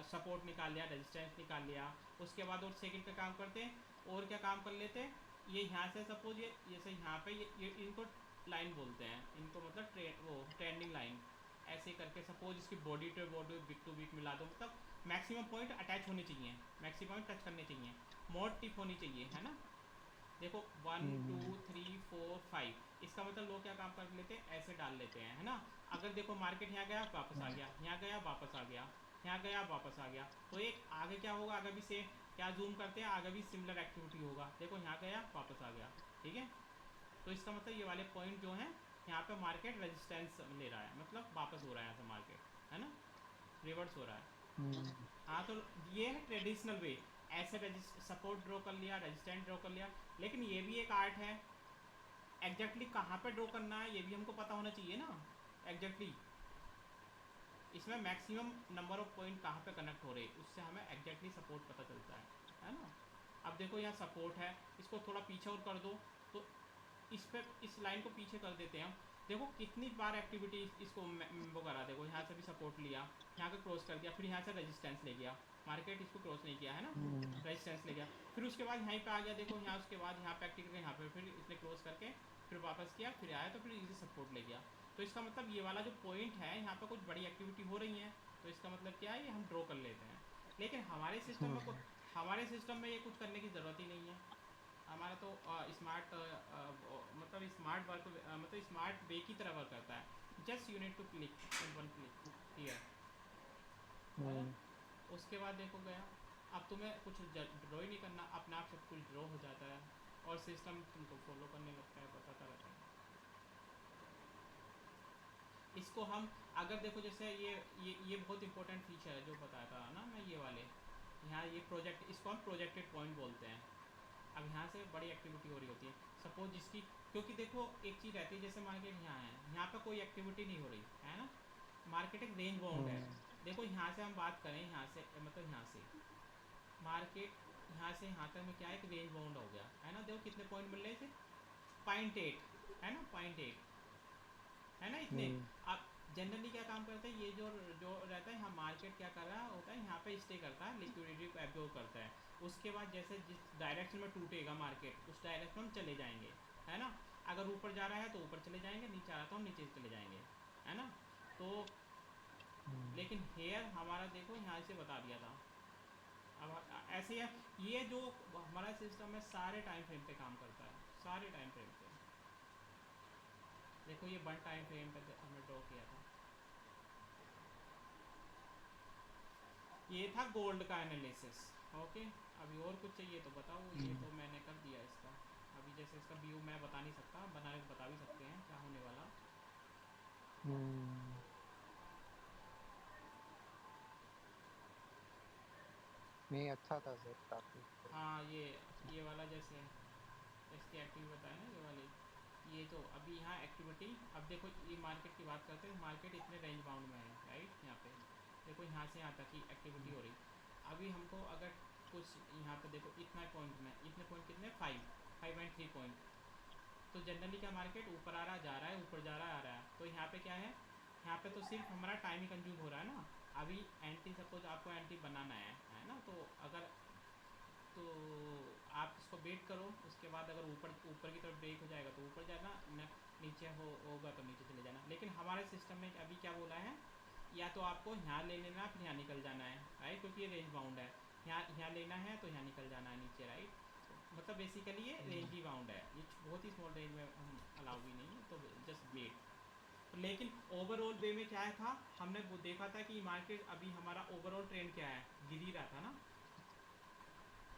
सपोर्ट निकाल लिया, रेजिस्टेंस निकाल लिया। उसके बाद और सेकंड का काम करते हैं, और क्या काम कर लेते हैं, ये यहाँ से सपोज ये जैसे यहाँ पे ये इनको लाइन बोलते हैं, इनको मतलब वो ट्रेंडिंग लाइन, ऐसे करके सपोज इसकी body to body, big to big मिला दो, मतलब मैक्सिमम पॉइंट अटैच होने चाहिए, मैक्सिमम टच करने चाहिए, मोड टिप होनी चाहिए, है ना। देखो 1 2 3 4 5, इसका मतलब लोग क्या काम कर लेते हैं, ऐसे डाल लेते हैं, है ना। अगर देखो मार्केट यहाँ गया वापस आ गया, यहाँ गया वापस आ गया, यहाँ गया वापस आ गया, तो एक आगे क्या होगा, आगे भी से क्या जूम करते हैं, आगे भी सिमिलर एक्टिविटी होगा। देखो यहाँ गया वापस आ गया, ठीक है। तो इसका मतलब ये वाले पॉइंट जो हैं, यहाँ पे मार्केट रेजिस्टेंस ले रहा है, मतलब वापस हो रहा है यहाँ से मार्केट, है ना, रिवर्स हो रहा है। हाँ, तो ये है ट्रेडिशनल वे, ऐसे सपोर्ट ड्रॉ कर लिया, रेजिस्टेंट ड्रॉ कर लिया। लेकिन ये भी एक आर्ट है, एग्जैक्टली कहाँ पे ड्रॉ करना है ये भी हमको पता होना चाहिए ना, एग्जैक्टली इसमें मैक्सिमम नंबर ऑफ पॉइंट कहाँ पे कनेक्ट हो रहे हैं, उससे हमें एग्जैक्टली सपोर्ट पता चलता है ना। अब देखो यहाँ सपोर्ट है, इसको थोड़ा पीछे और कर दो, तो इस पे इस लाइन को पीछे कर देते हैं हम। देखो कितनी बार एक्टिविटी इसको वो करा, देखो यहाँ से भी सपोर्ट लिया, यहाँ को क्रॉस कर दिया, फिर यहाँ से रेजिस्टेंस ले गया, मार्केट इसको क्रॉस नहीं किया, है ना, रेजिस्टेंस ले गया, फिर उसके बाद यहाँ पे आ गया, देखो यहाँ उसके बाद यहाँ पे एक्टिव करके यहाँ पे फिर इसने क्रॉस करके फिर वापस किया, फिर आया तो फिर इजी सपोर्ट ले गया। तो इसका मतलब ये वाला जो पॉइंट है, यहाँ पर कुछ बड़ी एक्टिविटी हो रही है, तो इसका मतलब क्या है, ये हम ड्रॉ कर लेते हैं। लेकिन हमारे सिस्टम में हमारे सिस्टम में ये कुछ करने की ज़रूरत ही नहीं है। हमारा तो स्मार्ट मतलब स्मार्ट वर्क मतलब स्मार्ट वे की तरह वर्क करता है। Just you need to click in one click here, उसके बाद देखो गया। अब तुम्हें कुछ ड्रॉ ही नहीं करना, अपने आप सब कुछ ड्रॉ हो जाता है और सिस्टम तुमको फॉलो करने लगता है, बताता रहता है। इसको हम अगर देखो जैसे ये बहुत इंपॉर्टेंट फीचर है जो बताया था ना मैं, ये वाले यहाँ ये प्रोजेक्ट, इसको हम प्रोजेक्टेड पॉइंट बोलते हैं। अब यहाँ से बड़ी एक्टिविटी हो रही होती है सपोज जिसकी, क्योंकि देखो एक चीज़ रहती है, जैसे मार्केट यहाँ है, यहाँ पे कोई एक्टिविटी नहीं हो रही है ना, मार्केट एक रेंज बाउंड है। देखो यहाँ से हम बात करें, यहाँ से मतलब यहाँ से मार्केट यहाँ से यहाँ तक में क्या है, एक रेंज बाउंड हो गया, है ना। देखो कितने पॉइंट मिल रहे थे, 0.8 है ना, 0.8 है ना, इतने। अब जनरली क्या काम करता है, ये जो जो रहता है यहाँ, मार्केट क्या कर रहा होता है, यहाँ पे स्टे करता है, लिक्विडिटी को एब्जॉर्ब करता है। उसके बाद जैसे जिस डायरेक्शन में टूटेगा मार्केट, उस डायरेक्शन में चले जाएंगे, है ना। अगर ऊपर जा रहा है तो ऊपर चले जाएंगे, नीचे आ रहा है तो हम नीचे चले जाएंगे, है ना। तो लेकिन हेयर हमारा देखो यहाँ से बता दिया था। अब ऐसे है, ये जो हमारा सिस्टम है सारे टाइम फ्रेम पे काम करता है, सारे टाइम फ्रेम पे। देखो ये 1 टाइम फ्रेम पे हमने ड्रॉ किया था, ये था गोल्ड का एनालिसिस। ओके, अभी और कुछ चाहिए तो बताओ, ये तो मैंने कर दिया इसका। अभी जैसे इसका व्यू मैं बता नहीं सकता, बनाने को बता भी सकते हैं क्या होने वाला। नहीं अच्छा था सर, काफी। हाँ ये वाला जैसे इसकी एक्टिव बताया ना, ये वाली ये तो अभी यहाँ एक्टिविटी, अब देखो ये मार्केट की बात करते हैं, मार्केट इतने रेंज बाउंड में है राइट। यहाँ पे देखो यहाँ से यहाँ तक की एक्टिविटी हो रही। अभी हमको अगर कुछ यहाँ पे देखो इतना पॉइंट में, इतने पॉइंट कितने, 5.3 पॉइंट। तो जनरली क्या मार्केट ऊपर आ रहा जा रहा है, ऊपर जा रहा आ रहा है। तो यहाँ पे क्या है, यहाँ पे तो सिर्फ हमारा टाइम ही कंज्यूम हो रहा है ना। अभी एंटी, सपोज आपको एंटी बनाना है ना, तो अगर तो आप इसको वेट करो, उसके बाद अगर ऊपर ऊपर की तरफ ब्रेक हो जाएगा तो ऊपर जाना, नीचे होगा तो नीचे चले जाना। लेकिन हमारे सिस्टम में अभी क्या बोला है, या तो आपको यहाँ ले लेना फिर यहाँ निकल जाना है राइट, क्योंकि ये रेंज बाउंड है। यहाँ लेना है तो यहाँ निकल जाना है नीचे राइट। मतलब बेसिकली ये रेंज ही बाउंड है, ये बहुत ही स्मॉल रेंज में हम अलाउ भी नहीं है, तो जस्ट वेट। लेकिन ओवरऑल वे में क्या था, हमने वो देखा था कि मार्केट अभी हमारा ओवरऑल ट्रेंड क्या है, गिर ही रहा था ना,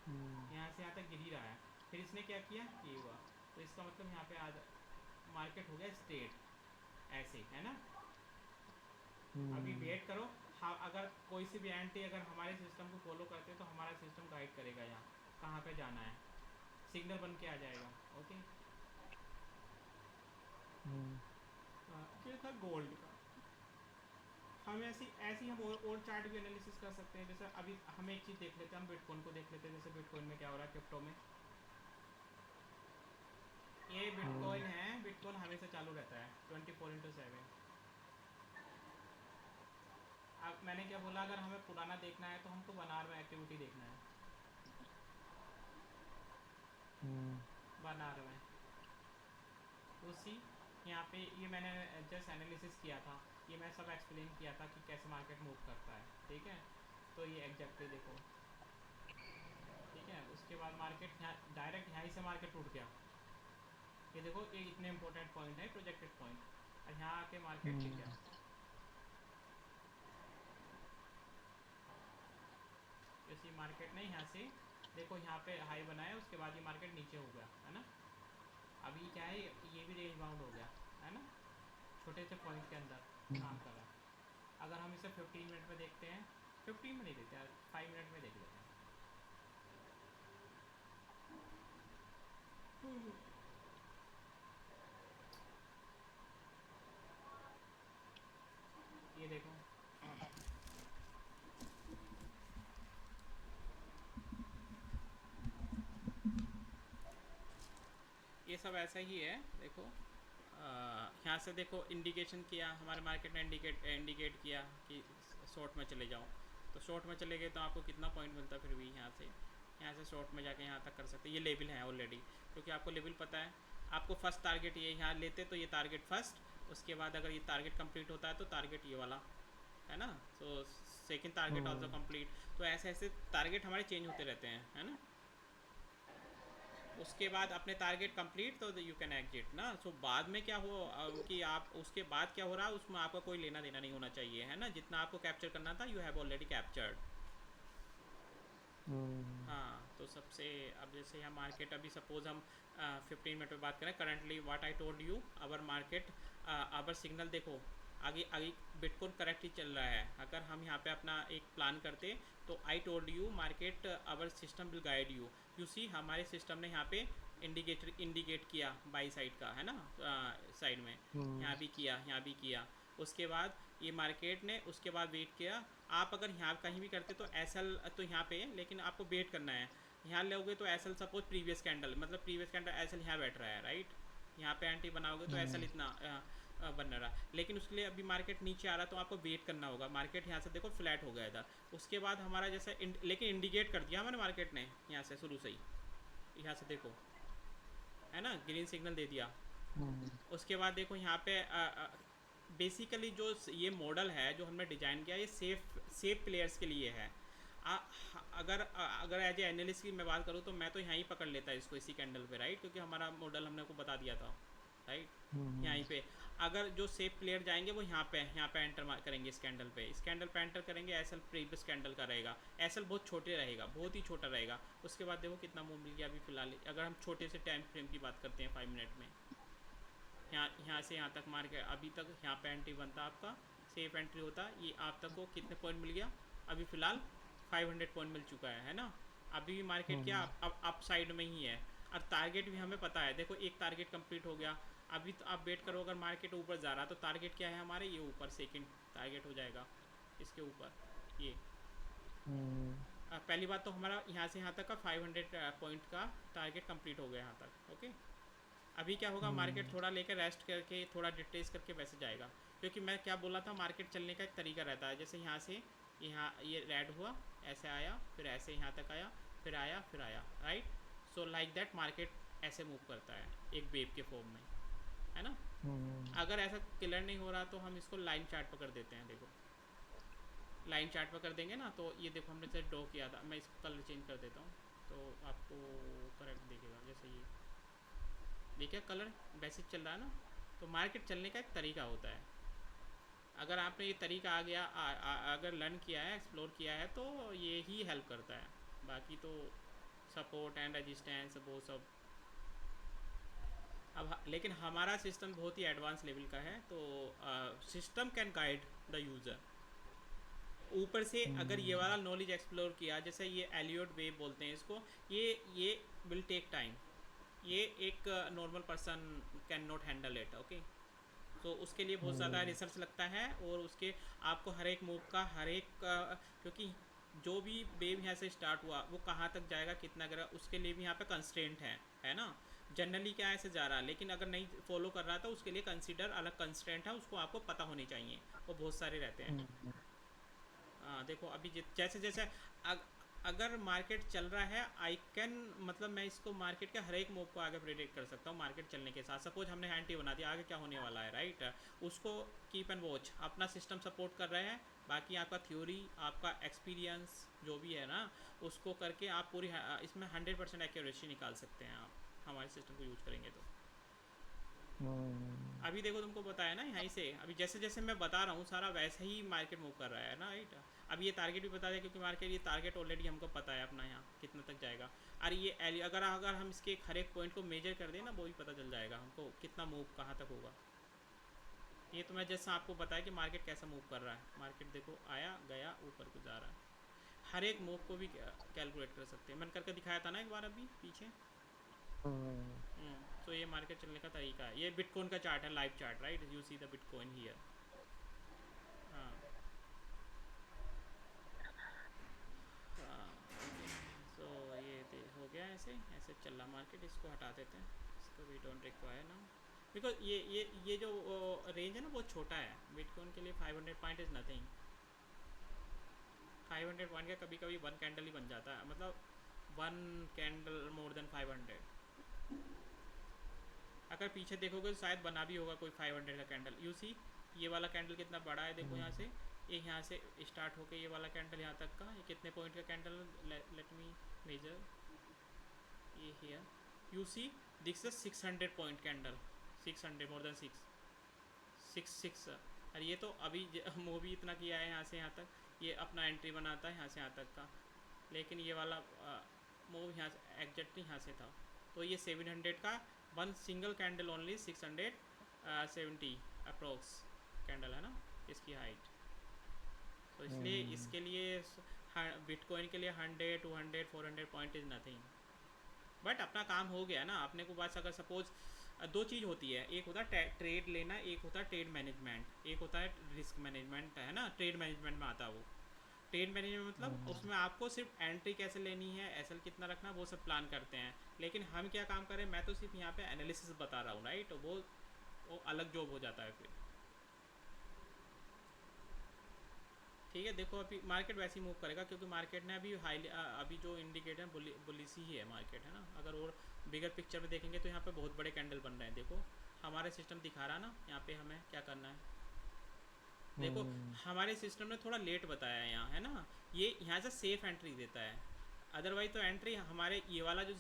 यहाँ से यहाँ तक गिर ही रहा है। फिर इसने क्या किया, ये हुआ। तो इसका मतलब यहाँ पे आज मार्केट हो गया स्ट्रेट ऐसे, है ना। अभी वेट करो, हाँ अगर कोई सी भी एंटी अगर हमारे सिस्टम को फॉलो करते तो हमारा सिस्टम गाइड करेगा यहाँ कहाँ पे जाना है, सिग्नल बन के आ जाएगा। ओके, ये था गोल्ड का। हम ऐसी ऐसी हम और चार्ट भी एनालिसिस कर सकते हैं। जैसे अभी हम एक चीज़ देख लेते हैं, हम बिटकॉइन को देख लेते हैं। जैसे बिटकॉइन में क्या हो रहा है, क्रिप्टो में ये बिटकॉइन है, बिटकॉइन हमेशा चालू रहता है 24/7। अब मैंने क्या बोला, अगर हमें पुराना देखना है तो हमको बनार में एक्टिविटी देखना है, बनार में उसी यहाँ पे ये मैंने जस्ट एनालिसिस किया था, ये मैं सब एक्सप्लेन किया था कि कैसे मार्केट मूव करता है, ठीक है। तो ये एग्जैक्टली देखो, ठीक है। उसके बाद मार्केट यहाँ डायरेक्ट यहाँ से मार्केट टूट गया, ये देखो ये इतने इंपॉर्टेंट पॉइंट है, प्रोजेक्टेड पॉइंट, और यहाँ आके मार्केट गिर गया। जैसे मार्केट ने यहाँ से देखो यहाँ पे हाई बनाया, उसके बाद ये मार्केट नीचे हो गया, है ना। अभी क्या है, ये भी रेंज बाउंड हो गया, है ना, छोटे से पॉइंट के अंदर काम कर रहा है। अगर हम इसे 15 मिनट में देखते हैं, 15 में नहीं देखते यार, 5 मिनट में देख लेते हैं। ये देखो, ये सब ऐसा ही है। देखो यहाँ से देखो इंडिकेशन किया, हमारे मार्केट ने इंडिकेट किया कि शॉर्ट में चले जाओ, तो शॉर्ट में चले गए तो आपको कितना पॉइंट मिलता है। फिर भी यहाँ से शॉर्ट में जाके यहाँ तक कर सकते हैं। ये लेवल है ऑलरेडी, क्योंकि आपको लेवल पता है। आपको फर्स्ट टारगेट ये यहाँ लेते तो ये टारगेट फर्स्ट, उसके बाद अगर ये टारगेट कंप्लीट होता है तो टारगेट ये वाला, है ना। तो सेकंड टारगेट ऑल्सो कंप्लीट। तो ऐसे ऐसे टारगेट हमारे चेंज होते रहते हैं, है ना। उसके बाद अपने टारगेट कंप्लीट तो यू कैन एग्जिट ना। सो बाद में क्या हो कि आप उसके बाद क्या हो रहा है उसमें आपका कोई लेना देना नहीं होना चाहिए, है ना। जितना आपको कैप्चर करना था यू हैव ऑलरेडी कैप्चर्ड। हाँ, तो सबसे अब जैसे यहाँ मार्केट अभी सपोज हम 15 मिनट में बात करें, currently what I told you, our market our signal देखो आगे आगे बिटकॉइन करेक्टली चल रहा है। अगर हम यहाँ पे अपना एक प्लान करते तो I told you market our system will guide you. You see हमारे सिस्टम ने यहाँ पे इंडिकेट किया बाई साइड का, है ना, साइड में यहाँ भी किया, यहाँ भी किया। उसके बाद ये मार्केट ने उसके बाद वेट किया। आप अगर यहाँ कहीं भी करते तो एसएल तो यहाँ पे, लेकिन आपको वेट करना है। यहाँ लोगे तो एसएल सपोज प्रीवियस कैंडल, मतलब प्रीवियस कैंडल एसएल यहाँ बैठ रहा है राइट। यहाँ पे एंटी बनाओगे तो एसएल इतना बन रहा, लेकिन उसके लिए अभी मार्केट नीचे आ रहा तो आपको वेट करना होगा। मार्केट यहाँ से देखो फ्लैट हो गया था, उसके बाद हमारा जैसे लेकिन इंडिकेट कर दिया हमारे मार्केट ने यहाँ से शुरू से ही, यहाँ से देखो, है ना, ग्रीन सिग्नल दे दिया। उसके बाद देखो यहाँ पे बेसिकली जो ये मॉडल है जो हमने डिज़ाइन किया, ये सेफ प्लेयर्स के लिए है। अगर एज ए एनालिस्ट की मैं बात करूँ तो मैं तो यहाँ ही पकड़ लेता इसको, इसी कैंडल पे राइट, क्योंकि हमारा मॉडल हमने को बता दिया था राइट। यहीं पे अगर जो सेफ प्लेयर जाएंगे वो यहाँ पे एंटर करेंगे, इस कैंडल पे एंटर करेंगे। एसएल प्रीवियस कैंडल का रहेगा, एसएल बहुत छोटे रहेगा, बहुत ही छोटा रहेगा। उसके बाद देखो कितना मूव मिल गया अभी फिलहाल। अगर हम छोटे से टाइम फ्रेम की बात करते हैं 5 मिनट में, यहाँ से यहाँ तक मार के अभी तक यहाँ पे एंट्री बनता आपका, सेफ एंट्री होता, ये आप तक को कितने पॉइंट मिल गया अभी फ़िलहाल 500 पॉइंट मिल चुका है ना। अभी भी मार्केट क्या अब अप साइड में ही है, और टारगेट भी हमें पता है। देखो एक टारगेट कंप्लीट हो गया, अभी तो आप वेट करो, अगर मार्केट ऊपर जा रहा तो टारगेट क्या है हमारे, ये ऊपर सेकंड टारगेट हो जाएगा इसके ऊपर ये। पहली बात तो हमारा यहाँ से यहाँ तक का 500 पॉइंट का टारगेट कंप्लीट हो गया यहाँ तक, ओके। अभी क्या होगा, मार्केट थोड़ा लेकर रेस्ट करके थोड़ा डिटेल्स करके वैसे जाएगा, क्योंकि मैं क्या बोला था, मार्केट चलने का एक तरीका रहता है। जैसे यहाँ से यहाँ ये रेड हुआ, ऐसे आया, फिर ऐसे यहाँ तक आया, फिर आया, फिर आया, right. So like that market ऐसे मूव करता है एक वेव के फॉर्म में, है ना। अगर ऐसा क्लियर नहीं हो रहा तो हम इसको लाइन चार्ट पकड़ देते हैं। देखो लाइन चार्ट पर कर देंगे ना, तो ये देखो हमने जैसे ड्रॉ किया था, मैं इसको कलर चेंज कर देता हूँ तो आपको करेक्ट दिखेगा। जैसे ये देखिए कलर वैसे चल रहा है ना, तो मार्केट चलने का एक तरीका होता है। अगर आपने ये तरीका आ गया अगर लर्न किया है, एक्सप्लोर किया है, तो ये ही हेल्प करता है। बाकी तो सपोर्ट एंड रेजिस्टेंस वो सब। अब लेकिन हमारा सिस्टम बहुत ही एडवांस लेवल का है, तो system can guide the user. ऊपर से अगर ये वाला नॉलेज एक्सप्लोर किया, जैसे ये एलियोट वेव बोलते हैं इसको, ये विल टेक टाइम। ये एक normal person can not handle it, okay. तो उसके लिए बहुत ज़्यादा रिसर्च लगता है, और उसके आपको हर एक मूव का हर एक क्योंकि जो भी वेव यहाँ से स्टार्ट हुआ वो कहाँ तक जाएगा, कितना करेगा, उसके लिए भी यहाँ पे कंस्ट्रेंट है ना। जनरली क्या ऐसे जा रहा है, लेकिन अगर नहीं फॉलो कर रहा था उसके लिए कंसीडर अलग कंस्ट्रेंट है, उसको आपको पता होनी चाहिए, वो बहुत सारे रहते हैं। देखो अभी जैसे जैसे अगर मार्केट चल रहा है, आई कैन मतलब मैं इसको मार्केट के हर एक मूव को आगे प्रेडिक्ट कर सकता हूँ मार्केट चलने के साथ। सपोज हमने एंटी बना दिया, आगे क्या होने वाला है, राइट। उसको कीप एंड वॉच, अपना सिस्टम सपोर्ट कर रहे हैं, बाकी आपका थ्योरी, आपका एक्सपीरियंस जो भी है ना, उसको करके आप पूरी इसमें 100% एक्यूरेसी निकाल सकते हैं आप हमारे सिस्टम को यूज़ करेंगे तो। अभी देखो तुमको बताया ना यहीं से, अभी जैसे जैसे मैं बता रहा हूँ सारा वैसे ही मार्केट मूव कर रहा है ना, राइट। अब ये टारगेट भी बता दें, क्योंकि मार्केट ये टारगेट ऑलरेडी हमको पता है अपना यहाँ कितना तक जाएगा। और ये अगर अगर हम इसके हर एक पॉइंट को मेजर कर दें ना, वो भी पता चल जाएगा हमको कितना मूव कहाँ तक होगा। ये तो मैं जैसा आपको बताया कि मार्केट कैसा मूव कर रहा है। मार्केट देखो आया गया, ऊपर को जा रहा है, हर एक मूव को भी कैलकुलेट कर सकते हैं। मैंने करके दिखाया था ना एक बार अभी पीछे। तो ये मार्केट चलने का तरीका है। ये बिटकॉइन का चार्ट है, live chart, right. You see the bitcoin here. हाँ सो ये हो गया, ऐसे ऐसे चल रहा मार्केट। इसको हटा देते हैं, इसको वी डोंट रिक्वायर ना, बिकॉज ये जो रेंज है ना बहुत छोटा है बिटकॉइन के लिए। 500 पॉइंट इज़ नथिंग। 500 पॉइंट का कभी कभी वन कैंडल ही बन जाता है, मतलब वन कैंडल मोर देन 500। अगर पीछे देखोगे तो शायद बना भी होगा कोई 500 का कैंडल। यू सी ये वाला कैंडल कितना बड़ा है, देखो यहाँ से, ये यहाँ से स्टार्ट होके ये वाला कैंडल यहाँ तक का, ये कितने पॉइंट का कैंडल, लेट मी मेजर ये here. You see this is 600 point candle, 600 more than 6 और ये तो अभी मूव भी इतना किया है यहाँ से यहाँ तक। ये अपना एंट्री बनाता है यहाँ से यहाँ तक का, लेकिन ये वाला मूव यहाँ से एग्जैक्टली यहाँ से था। तो ये 700 का one single candle only 670 approx candle है ना इसकी हाइट। तो इसलिए इसके लिए बिटकॉइन के लिए 100 200 400 पॉइंट इज़ नथिंग। बट अपना काम हो गया ना अपने को। बस अगर सपोज दो चीज़ होती है, एक होता है ट्रेड लेना, एक होता है ट्रेड मैनेजमेंट, एक होता है रिस्क मैनेजमेंट, है ना। ट्रेड मैनेजमेंट में आता है वो। ट्रेड मैनेजमेंट मतलब उसमें आपको सिर्फ एंट्री कैसे लेनी है, एसएल कितना रखना, वो सब प्लान करते हैं। लेकिन हम क्या काम करें, मैं तो सिर्फ यहाँ पे एनालिसिस बता रहा हूँ, राइट। वो अलग जॉब हो जाता है फिर। ठीक है, देखो अभी मार्केट वैसे ही मूव करेगा, क्योंकि मार्केट ने अभी जो इंडिकेटर बुलिश ही है मार्केट, है ना। अगर और बिगर पिक्चर में देखेंगे तो यहाँ पे बहुत बड़े कैंडल बन रहे हैं। देखो हमारे सिस्टम दिखा रहा ना यहाँ पे हमें क्या करना है। देखो हमारे सिस्टम ने थोड़ा लेट बताया है यहाँ, है ना। ये यहाँ से सेफ एंट्री देता है, अदरवाइज तो एंट्री हमारे ये वाला जो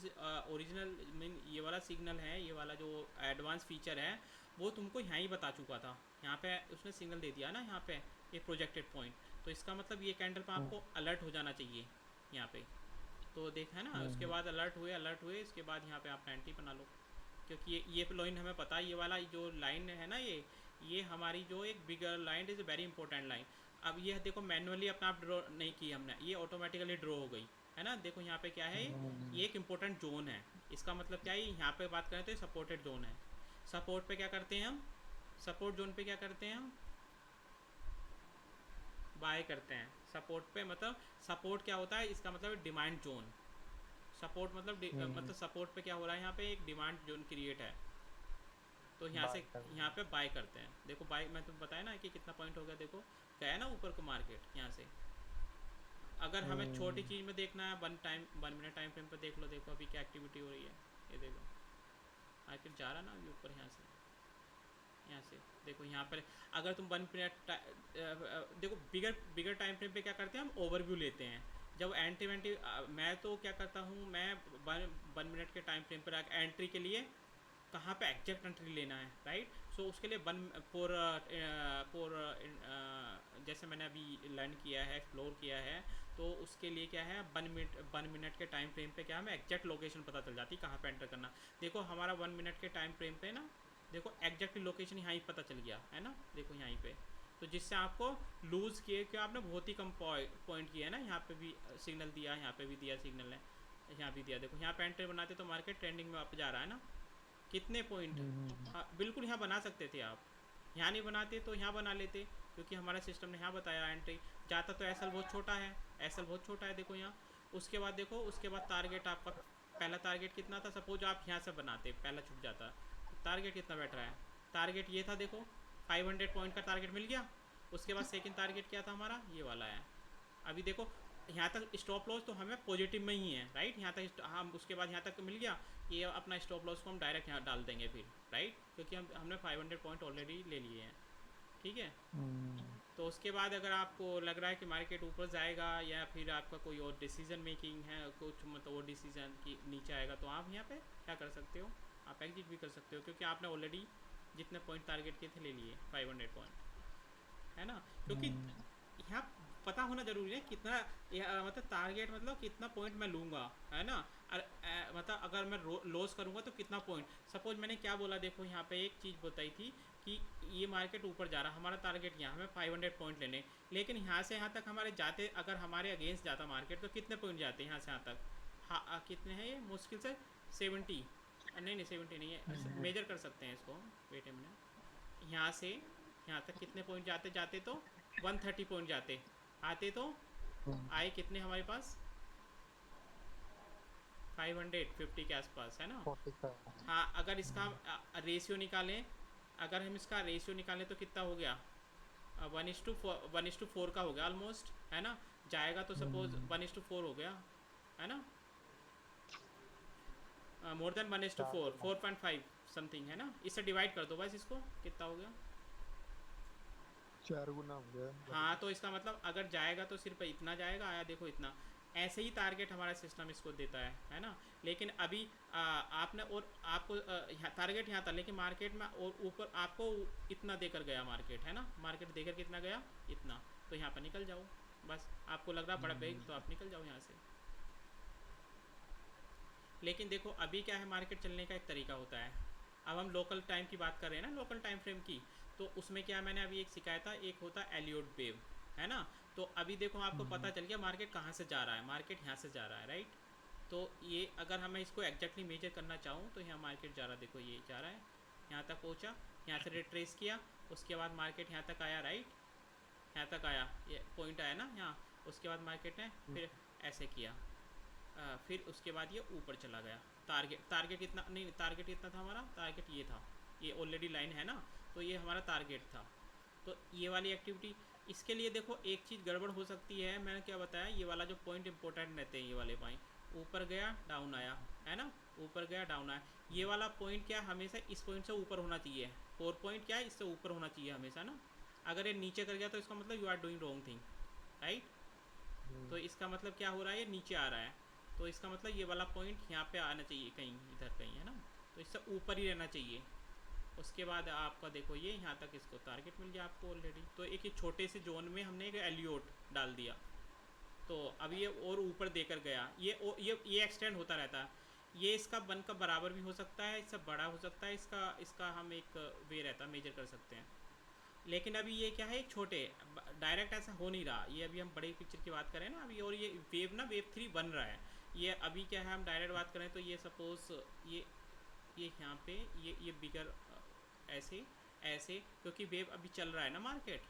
ओरिजिनल मीन ये वाला सिग्नल है, ये वाला जो एडवांस फीचर है वो तुमको यहाँ ही बता चुका था। यहाँ पे उसने सिग्नल दे दिया ना यहाँ पे ये प्रोजेक्टेड पॉइंट, तो इसका मतलब ये कैंडल पर आपको अलर्ट हो जाना चाहिए यहाँ पे। तो देखा है ना, उसके बाद अलर्ट हुए, इसके बाद यहाँ पे आप एंट्री बना लो, क्योंकि ये लाइन हमें पता है। ये वाला जो लाइन है ना, ये हमारी जो एक bigger line is a very important line. अब ये देखो मैनुअली अपना आप ड्रॉ नहीं की हमने, ये ऑटोमेटिकली ड्रॉ हो गई, है ना। देखो यहाँ पे क्या है, ये एक इंपॉर्टेंट जोन है। इसका मतलब क्या है, यहाँ पे बात करें तो ये सपोर्टेड जोन है। सपोर्ट पे क्या करते हैं हम, सपोर्ट जोन पे क्या करते हैं हम, बाय करते हैं। सपोर्ट पे मतलब सपोर्ट क्या होता है, इसका मतलब डिमांड जोन। सपोर्ट मतलब मतलब सपोर्ट पे क्या हो रहा है, यहाँ पे एक डिमांड जोन क्रिएट है, तो यहाँ से बाय करना यहाँ है। पे बाय करते हैं। देखो बाय, मैं तुम्हें बताया ना कि कितना पॉइंट हो गया, देखो गया ना ऊपर को मार्केट यहाँ से। अगर हमें छोटी चीज़ में देखना है, 1 मिनट टाइम फ्रेम पर देख लो, देखो अभी क्या एक्टिविटी हो रही है। ये देखो मार्केट जा रहा ना अभी ऊपर, यहाँ से देखो यहाँ पर। अगर तुम 1 मिनट देखो बिगर बिगर टाइम फ्रेम पे क्या करते हैं हम, ओवरव्यू लेते हैं। जब एंट्री वेंट्री मैं तो क्या करता हूँ, मैं 1 मिनट के टाइम फ्रेम पर एंट्री के लिए कहाँ पे एग्जैक्ट एंट्री लेना है, राइट। सो उसके लिए वन फॉर जैसे मैंने अभी लर्न किया है, एक्सप्लोर किया है, तो उसके लिए क्या है, 1 मिनट के टाइम फ्रेम पे क्या हमें एग्जैक्ट लोकेशन पता चल जाती है कहाँ पे एंटर करना। देखो हमारा 1 मिनट के टाइम फ्रेम पे ना, देखो एग्जैक्ट लोकेशन यहाँ ही पता चल गया है ना, देखो यहीं पे। तो जिससे आपको लूज़ किए कि आपने बहुत ही कम पॉइंट किया है ना, यहाँ पे भी सिग्नल दिया, यहाँ पे भी दिया सिग्नल है, यहाँ भी दिया। देखो यहाँ पे एंट्री बनाते तो मार्केट ट्रेंडिंग में वापस जा रहा है ना, कितने पॉइंट। हाँ बिल्कुल यहाँ बना सकते थे आप, यहाँ नहीं बनाते तो यहाँ बना लेते, क्योंकि हमारे सिस्टम ने यहाँ बताया एंट्री जाता। तो एसएल बहुत छोटा है, एसएल बहुत छोटा है, देखो यहाँ। उसके बाद देखो, उसके बाद टारगेट आपका, पहला टारगेट कितना था, सपोज आप यहाँ से बनाते, पहला छुप जाता, तो टारगेट कितना बैठ रहा है, टारगेट ये था देखो 500 पॉइंट का टारगेट मिल गया। उसके बाद सेकंड टारगेट क्या था हमारा, ये वाला है। अभी देखो यहाँ तक स्टॉप लॉस तो हमें पॉजिटिव में ही है, राइट। यहाँ तक हम, उसके बाद यहाँ तक मिल गया, ये अपना स्टॉप लॉस को हम डायरेक्ट यहाँ डाल देंगे फिर, राइट, क्योंकि हमने 500 पॉइंट ऑलरेडी ले लिए हैं, ठीक है। तो उसके बाद अगर आपको लग रहा है कि मार्केट ऊपर जाएगा, या फिर आपका कोई और डिसीजन मेकिंग है, कुछ मतलब वो डिसीजन की नीचे आएगा, तो आप यहाँ पे क्या कर सकते हो, आप एग्जिट भी कर सकते हो, क्योंकि आपने ऑलरेडी जितने पॉइंट टारगेट किए थे ले लिए 500 पॉइंट, है ना। क्योंकि यहाँ पता होना जरूरी है कितना, मतलब टारगेट मतलब कितना पॉइंट मैं लूँगा, है ना। मतलब अगर मैं लॉस करूँगा तो कितना पॉइंट। सपोज मैंने क्या बोला, देखो यहाँ पे एक चीज़ बताई थी कि ये मार्केट ऊपर जा रहा, हमारा टारगेट यहाँ हमें 500 पॉइंट लेने, लेकिन यहाँ से यहाँ तक हमारे जाते, अगर हमारे अगेंस्ट जाता मार्केट तो कितने पॉइंट जाते हैं यहाँ से यहाँ तक। हाँ कितने हैं ये, मुश्किल से 70, नहीं 70 नहीं है, मेजर कर सकते हैं इसको, वेट ए मिनट। यहाँ से यहाँ तक कितने पॉइंट जाते जाते, तो 130 पॉइंट जाते आते, तो आए कितने हमारे पास, 550 के आसपास, है ना। 45। हाँ अगर इसका रेशियो निकालें, अगर हम इसका रेशियो निकालें तो कितना हो गया, 1:4 का हो गया ऑलमोस्ट, है ना। जाएगा तो सपोज 1:4 हो गया, है ना, मोर देन 1:4, 4.5 समथिंग, है ना। इससे डिवाइड कर दो बस इसको, कितना हो गया, 4 गुना हो गया। हाँ। तो इसका मतलब अगर जाएगा तो सिर्फ इतना जाएगा, आया देखो इतना। ऐसे ही टारगेट हमारा सिस्टम इसको देता है ना। लेकिन अभी आपने, और आपको टारगेट यहाँ था, लेकिन मार्केट में और ऊपर आपको इतना देकर गया मार्केट, है ना। मार्केट देकर कितना गया, इतना, तो यहाँ पर निकल जाओ बस। आपको लग रहा बड़ा बेग, तो आप निकल जाओ यहाँ से। लेकिन देखो अभी क्या है, मार्केट चलने का एक तरीका होता है। अब हम लोकल टाइम की बात कर रहे हैं ना, लोकल टाइम फ्रेम की, तो उसमें क्या मैंने अभी एक सिखाया था, एक होता है एलियोट वेव, है ना। तो अभी देखो आपको पता चल गया मार्केट कहाँ से जा रहा है, मार्केट यहाँ से जा रहा है, राइट। तो ये अगर हमें इसको एग्जैक्टली मेजर करना चाहूँ तो यहाँ मार्केट जा रहा है, देखो ये जा रहा है, यहाँ तक पहुँचा, यहाँ से रिट्रेस किया, उसके बाद मार्केट यहाँ तक आया, राइट, यहाँ तक आया, ये पॉइंट आया ना यहाँ। उसके बाद मार्केट ने फिर ऐसे किया, फिर उसके बाद ये ऊपर चला गया। टारगेट इतना नहीं, टारगेट इतना था हमारा, टारगेट ये था, ये ऑलरेडी लाइन है ना, तो ये हमारा टारगेट था। तो ये वाली एक्टिविटी, इसके लिए देखो एक चीज़ गड़बड़ हो सकती है, मैंने क्या बताया, ये वाला जो पॉइंट इंपॉर्टेंट रहते हैं, ये वाले पॉइंट, ऊपर गया डाउन आया, है ना, ऊपर गया डाउन आया। ये वाला पॉइंट क्या हमेशा इस पॉइंट से ऊपर होना चाहिए, 4 पॉइंट क्या है, इससे ऊपर होना चाहिए हमेशा ना। अगर ये नीचे कर गया तो इसका मतलब you are doing wrong thing, right. तो इसका मतलब क्या हो रहा है, ये नीचे आ रहा है, तो इसका मतलब ये वाला पॉइंट यहाँ पे आना चाहिए, कहीं इधर कहीं, है ना। तो इससे ऊपर ही रहना चाहिए। उसके बाद आपका देखो ये यहाँ तक इसको टारगेट मिल गया आपको ऑलरेडी। तो एक ये छोटे से जोन में हमने एक एलियोट डाल दिया, तो अब ये और ऊपर देकर गया, ये एक्सटेंड होता रहता है। ये इसका 1 का बराबर भी हो सकता है, इससे बड़ा हो सकता है, इसका हम एक वे रहता है, मेजर कर सकते हैं। लेकिन अभी ये क्या है, एक छोटे, डायरेक्ट ऐसा हो नहीं रहा, ये अभी हम बड़े पिक्चर की बात करें ना अभी, और ये वेव ना वेव 3 बन रहा है। ये अभी क्या है, हम डायरेक्ट बात करें तो ये सपोज ये यहाँ पे ये बिगर ऐसे ऐसे, क्योंकि वेव अभी चल रहा है ना मार्केट,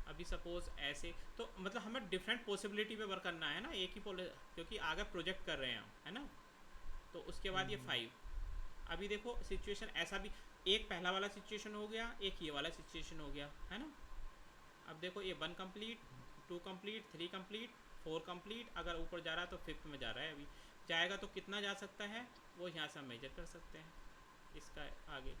अभी सपोज ऐसे, तो मतलब हमें डिफरेंट पॉसिबिलिटी पे वर्क करना है ना, एक ही क्योंकि आगे प्रोजेक्ट कर रहे हैं हम, है ना। तो उसके बाद ये 5, अभी देखो सिचुएशन ऐसा भी, एक पहला वाला सिचुएशन हो गया, एक ये वाला सिचुएशन हो गया, है ना। अब देखो ये 1 कंप्लीट, 2 कंप्लीट, 3 कंप्लीट, 4 कंप्लीट, अगर ऊपर जा रहा है तो 5th में जा रहा है, अभी जाएगा तो कितना जा सकता है वो यहाँ से हम मेजर कर सकते हैं इसका आगे।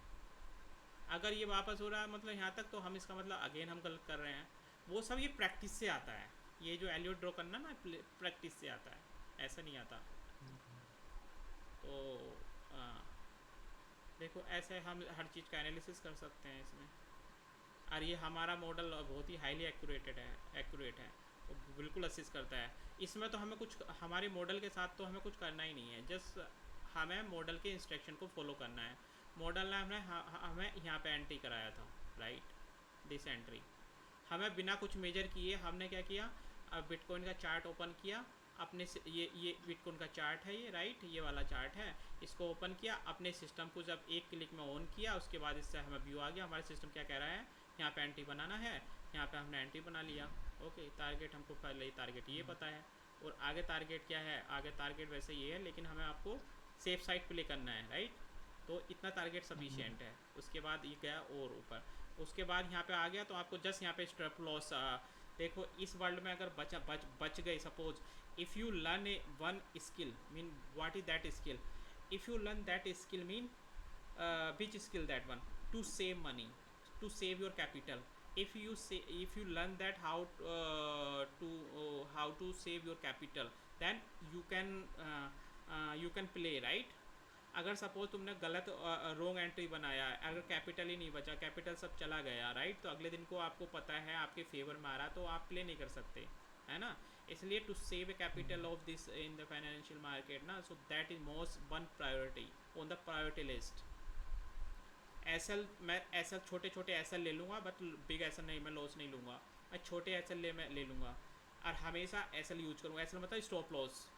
अगर ये वापस हो रहा है मतलब यहाँ तक, तो हम इसका मतलब अगेन हम गलत कर रहे हैं। वो सब ये प्रैक्टिस से आता है, ये जो एलियोट ड्रॉ करना ना प्रैक्टिस से आता है, ऐसा नहीं आता। तो देखो ऐसे हम हर चीज़ का एनालिसिस कर सकते हैं इसमें, और ये हमारा मॉडल बहुत ही हाईली एक्यूरेट है, वो बिल्कुल असिस्ट करता है। इसमें तो हमें कुछ, हमारे मॉडल के साथ तो हमें कुछ करना ही नहीं है, जस्ट हमें मॉडल के इंस्ट्रक्शन को फॉलो करना है। मॉडल ने हमें यहाँ पे एंट्री कराया था, राइट, दिस एंट्री हमें बिना कुछ मेजर किए हमने क्या किया, अब बिटकॉइन का चार्ट ओपन किया अपने से, ये बिटकॉइन का चार्ट है ये, राइट, ये वाला चार्ट है, इसको ओपन किया अपने सिस्टम को, जब एक क्लिक में ऑन किया उसके बाद इससे हमें व्यू आ गया, हमारे सिस्टम क्या कह रहा है, यहाँ पे एंट्री बनाना है, यहाँ पे हमने एंट्री बना लिया। ओके, टारगेट हमको पहले ही टारगेट ये पता है, और आगे टारगेट क्या है, आगे टारगेट वैसे ये है, लेकिन हमें आपको सेफ साइड प्ले करना है, राइट। तो इतना टारगेट सफिशिएंट है। उसके बाद ये गया और ऊपर, उसके बाद यहाँ पे आ गया, तो आपको जस्ट यहाँ पे स्टॉप लॉस, देखो इस वर्ल्ड में अगर बच गए, suppose if you learn A one skill, mean what is that skill, if you learn that skill mean which skill that one, to save money, to save your capital, if you learn that how to save your capital, then you can play, right। अगर सपोज तुमने गलत रॉन्ग एंट्री बनाया, अगर कैपिटल ही नहीं बचा, कैपिटल सब चला गया, राइट, तो अगले दिन को आपको पता है आपके फेवर में आ रहा, तो आप प्ले नहीं कर सकते, है ना। इसलिए to save a capital of this in the financial market ना, so that is most one priority on the priority list. SL, मैं एसएल छोटे छोटे एसएल ले लूँगा, बट बिग एसएल नहीं, मैं लॉस नहीं लूँगा, मैं छोटे एसएल मैं ले लूँगा, और हमेशा एसएल यूज करूँगा। एसएल मतलब स्टॉप लॉस।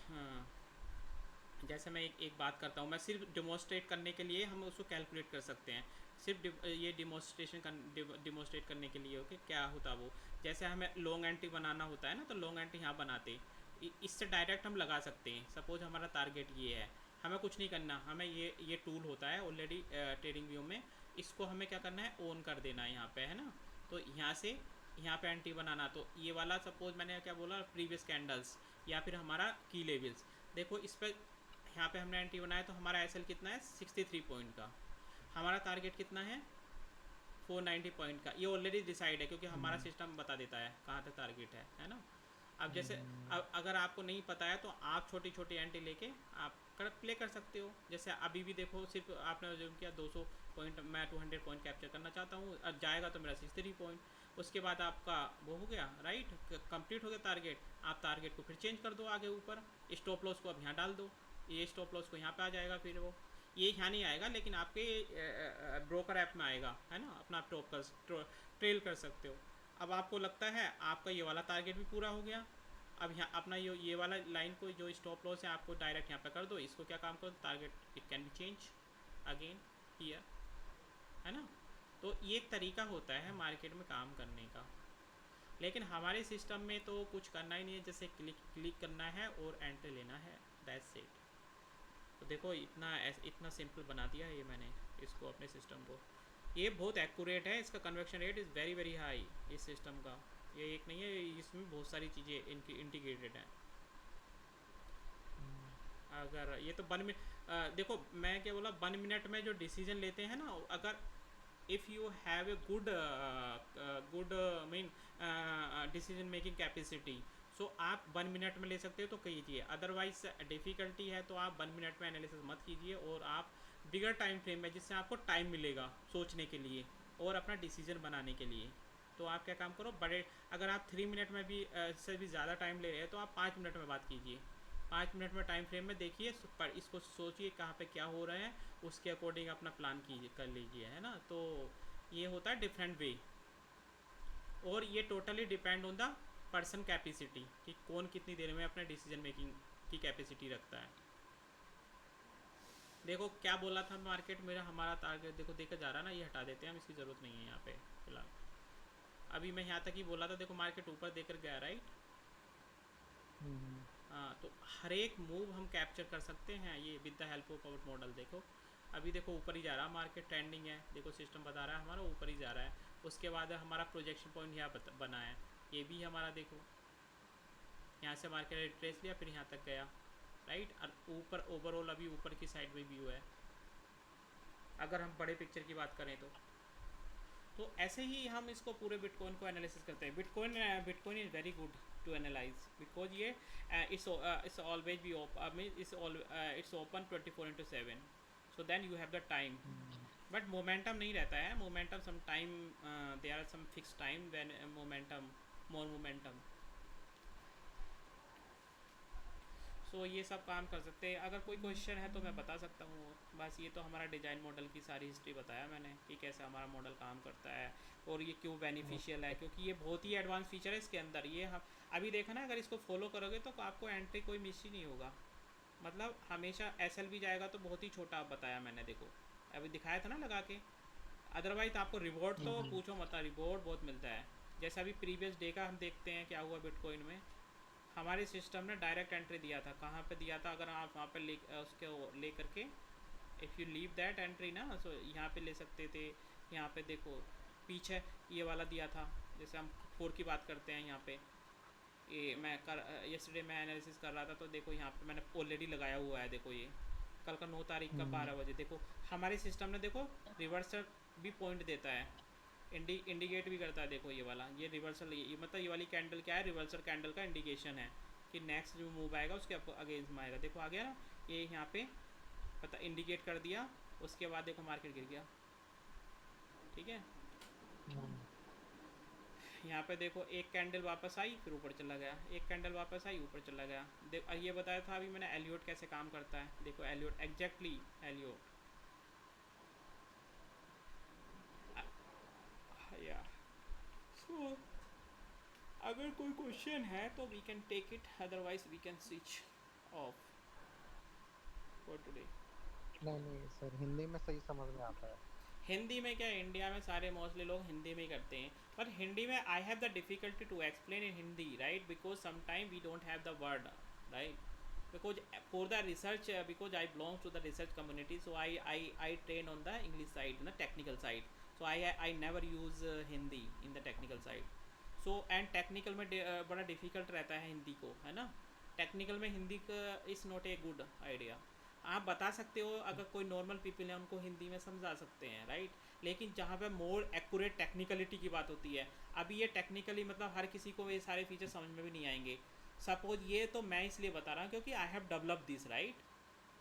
हाँ, जैसे मैं एक बात करता हूँ, मैं सिर्फ डिमॉन्स्ट्रेट करने के लिए हम उसको कैलकुलेट कर सकते हैं, सिर्फ ये डिमॉन्स्ट्रेट करने के लिए, ओके, क्या होता वो, जैसे हमें लॉन्ग एंट्री बनाना होता है ना, तो लॉन्ग एंट्री यहाँ बनाते, इससे डायरेक्ट हम लगा सकते हैं। सपोज हमारा टारगेट ये है, हमें कुछ नहीं करना, हमें ये टूल होता है ऑलरेडी ट्रेडिंग व्यू में, इसको हमें क्या करना है, ऑन कर देना है यहाँ पे, है ना। तो यहाँ से यहाँ पे एंट्री बनाना, तो ये वाला सपोज मैंने क्या बोला, प्रीवियस कैंडल्स या फिर हमारा की लेवल्स, देखो इस पर यहाँ पे हमने एंट्री बनाया, तो हमारा एसएल कितना है, 63 पॉइंट का, हमारा टारगेट कितना है, 490 पॉइंट का, ये ऑलरेडी डिसाइड है, क्योंकि हमारा सिस्टम बता देता है कहाँ तक टारगेट है ना। अब जैसे अगर आपको नहीं पता है, तो आप छोटी छोटी एंट्री लेके आप प्ले कर सकते हो। जैसे अभी भी देखो, सिर्फ आपने जो किया 200 पॉइंट, मैं 200 पॉइंट कैप्चर करना चाहता हूँ, अब जाएगा तो मेरा 63 पॉइंट, उसके बाद आपका वो हो गया, राइट, कंप्लीट हो गया टारगेट। आप टारगेट को फिर चेंज कर दो आगे ऊपर, स्टॉप लॉस को अब यहाँ डाल दो, ये स्टॉप लॉस को यहाँ पे आ जाएगा, फिर वो ये यहाँ नहीं आएगा, लेकिन आपके ब्रोकर ऐप में आएगा, है ना, अपना आप ट्रेल कर सकते हो। अब आपको लगता है आपका ये वाला टारगेट भी पूरा हो गया, अब यहाँ अपना ये वाला लाइन को जो स्टॉप लॉस है आपको डायरेक्ट यहाँ पे कर दो, इसको क्या काम करो, target it can be change again here, है ना। तो ये एक तरीका होता है मार्केट में काम करने का, लेकिन हमारे सिस्टम में तो कुछ करना ही नहीं है, जैसे क्लिक करना है और एंट्री लेना है, दैट्स इट। तो देखो इतना सिंपल बना दिया है ये मैंने इसको, अपने सिस्टम को, ये बहुत एक्यूरेट है, इसका conversion rate is very very high इस सिस्टम का, ये एक नहीं है, इसमें बहुत सारी चीज़ें इनकी इंटीग्रेटेड हैं। अगर ये तो 1 मिनट, देखो मैं क्या बोला, 1 मिनट में जो डिसीजन लेते हैं ना, अगर if you have a good mean decision making capacity, so आप 1 मिनट में ले सकते हो तो कीजिए, अदरवाइज डिफ़िकल्टी है तो आप 1 मिनट में एनालिसिस मत कीजिए, और आप बिगर टाइम फ्रेम में, जिससे आपको टाइम मिलेगा सोचने के लिए और अपना डिसीजन बनाने के लिए, तो आप क्या काम करो, बड़े, अगर आप 3 मिनट में भी से भी ज़्यादा टाइम ले रहे हैं, तो आप 5 मिनट में बात कीजिए, 5 मिनट में टाइम फ्रेम में देखिए, पर इसको सोचिए कहाँ पे क्या हो रहा है, उसके अकॉर्डिंग अपना प्लान कीजिए, कर लीजिए, है ना। तो ये होता है डिफरेंट वे, और ये totally depend on the person capacity, कि कौन कितनी देर में अपने डिसीजन मेकिंग की कैपेसिटी रखता है। देखो क्या बोला था मार्केट मेरा, हमारा टारगेट देखो देखा जा रहा है ना, ये हटा देते हैं हम, इसकी ज़रूरत नहीं है यहाँ पे फिलहाल। अभी मैं यहाँ तक ही बोला था, देखो मार्केट ऊपर देकर गया राइट। हम्म। हाँ तो हर एक मूव हम कैप्चर कर सकते हैं ये with the help of our model. देखो अभी देखो ऊपर ही जा रहा है मार्केट, ट्रेंडिंग है, देखो सिस्टम बता रहा है हमारा ऊपर ही जा रहा है। उसके बाद हमारा प्रोजेक्शन पॉइंट यहाँ बना है, ये भी हमारा देखो यहाँ से मार्केट ने ट्रेस लिया फिर यहाँ तक गया राइट। और ऊपर ओवरऑल अभी ऊपर की साइड में व्यू है अगर हम बड़े पिक्चर की बात करें तो ऐसे ही हम इसको पूरे बिटकॉइन को एनालिसिस करते हैं। Bitcoin is very good to analyze because ये it's always be it's open 24/7, so then you have the time. Hmm. But momentum नहीं रहता है, momentum some time there are some fix time when momentum more momentum. So ये सब काम कर सकते हैं। अगर कोई क्वेश्चन है तो मैं बता सकता हूँ। बस ये तो हमारा डिज़ाइन मॉडल की सारी हिस्ट्री बताया मैंने कि कैसे हमारा मॉडल काम करता है और ये क्यों बेनिफिशियल है, क्योंकि ये बहुत ही एडवांस फीचर है इसके अंदर। ये हम अभी देखा ना, अगर इसको फॉलो करोगे तो आपको एंट्री कोई मिस ही नहीं होगा। मतलब हमेशा एसएल भी जाएगा तो बहुत ही छोटा आप बताया मैंने, देखो अभी दिखाया था ना लगा के। अदरवाइज आपको रिवॉर्ड तो हम्म। पूछो मत, रिवॉर्ड बहुत मिलता है। जैसे अभी प्रीवियस डे का हम देखते हैं क्या हुआ बिटकॉइन में। हमारे सिस्टम ने डायरेक्ट एंट्री दिया था, कहाँ पे दिया था, अगर आप वहाँ पे ले उसके ले करके if you leave that entry ना, सो यहाँ पे ले सकते थे। यहाँ पे देखो पीछे ये वाला दिया था, जैसे हम 4 की बात करते हैं यहाँ पे। ये मैं कर यस्टरडे मैं एनालिसिस कर रहा था तो देखो यहाँ पे मैंने ऑलरेडी लगाया हुआ है। देखो ये कल का 9 तारीख का हम्म। 12 बजे देखो हमारे सिस्टम ने देखो रिवर्सल भी पॉइंट देता है, इंडिकेट भी करता है। देखो ये वाला ये रिवर्सल, ये मतलब ये वाली कैंडल क्या है, रिवर्सल कैंडल का इंडिकेशन है कि नेक्स्ट जो मूव आएगा उसके अगेंस्ट में आएगा। देखो आ गया ना, ये यहाँ पे पता इंडिकेट कर दिया, उसके बाद देखो मार्केट गिर गया। ठीक है, हम्म। यहाँ पे देखो एक कैंडल वापस आई फिर ऊपर चला गया, एक कैंडल वापस आई ऊपर चला गया। ये बताया था अभी मैंने एलियोट कैसे काम करता है। देखो एलियोट एग्जैक्टली एलियोट या सो अगर कोई क्वेश्चन है तो we can take it, otherwise we can switch off for today. नहीं नहीं सर, हिंदी में सही समझ में आता है। हिंदी में क्या, इंडिया में सारे मोस्टली लोग हिंदी में ही करते हैं, पर हिंदी में I have the difficulty to explain in Hindi right, because sometime we don't have the word right. Because for the research because I belong to the research community, so I train on the English side, the technical side, so I never use Hindi in the technical side। so and technical में बड़ा difficult रहता है हिंदी को, है ना। टेक्निकल में हिंदी का is not a good idea. आप बता सकते हो, अगर कोई नॉर्मल पीपल है उनको हिंदी में समझा सकते हैं राइट, लेकिन जहाँ पे मोर एक्यूरेट टेक्निकलिटी की बात होती है, अभी ये टेक्निकली मतलब हर किसी को ये सारे फीचर समझ में भी नहीं आएंगे। सपोज ये तो मैं इसलिए बता रहा हूँ क्योंकि I have develop this right,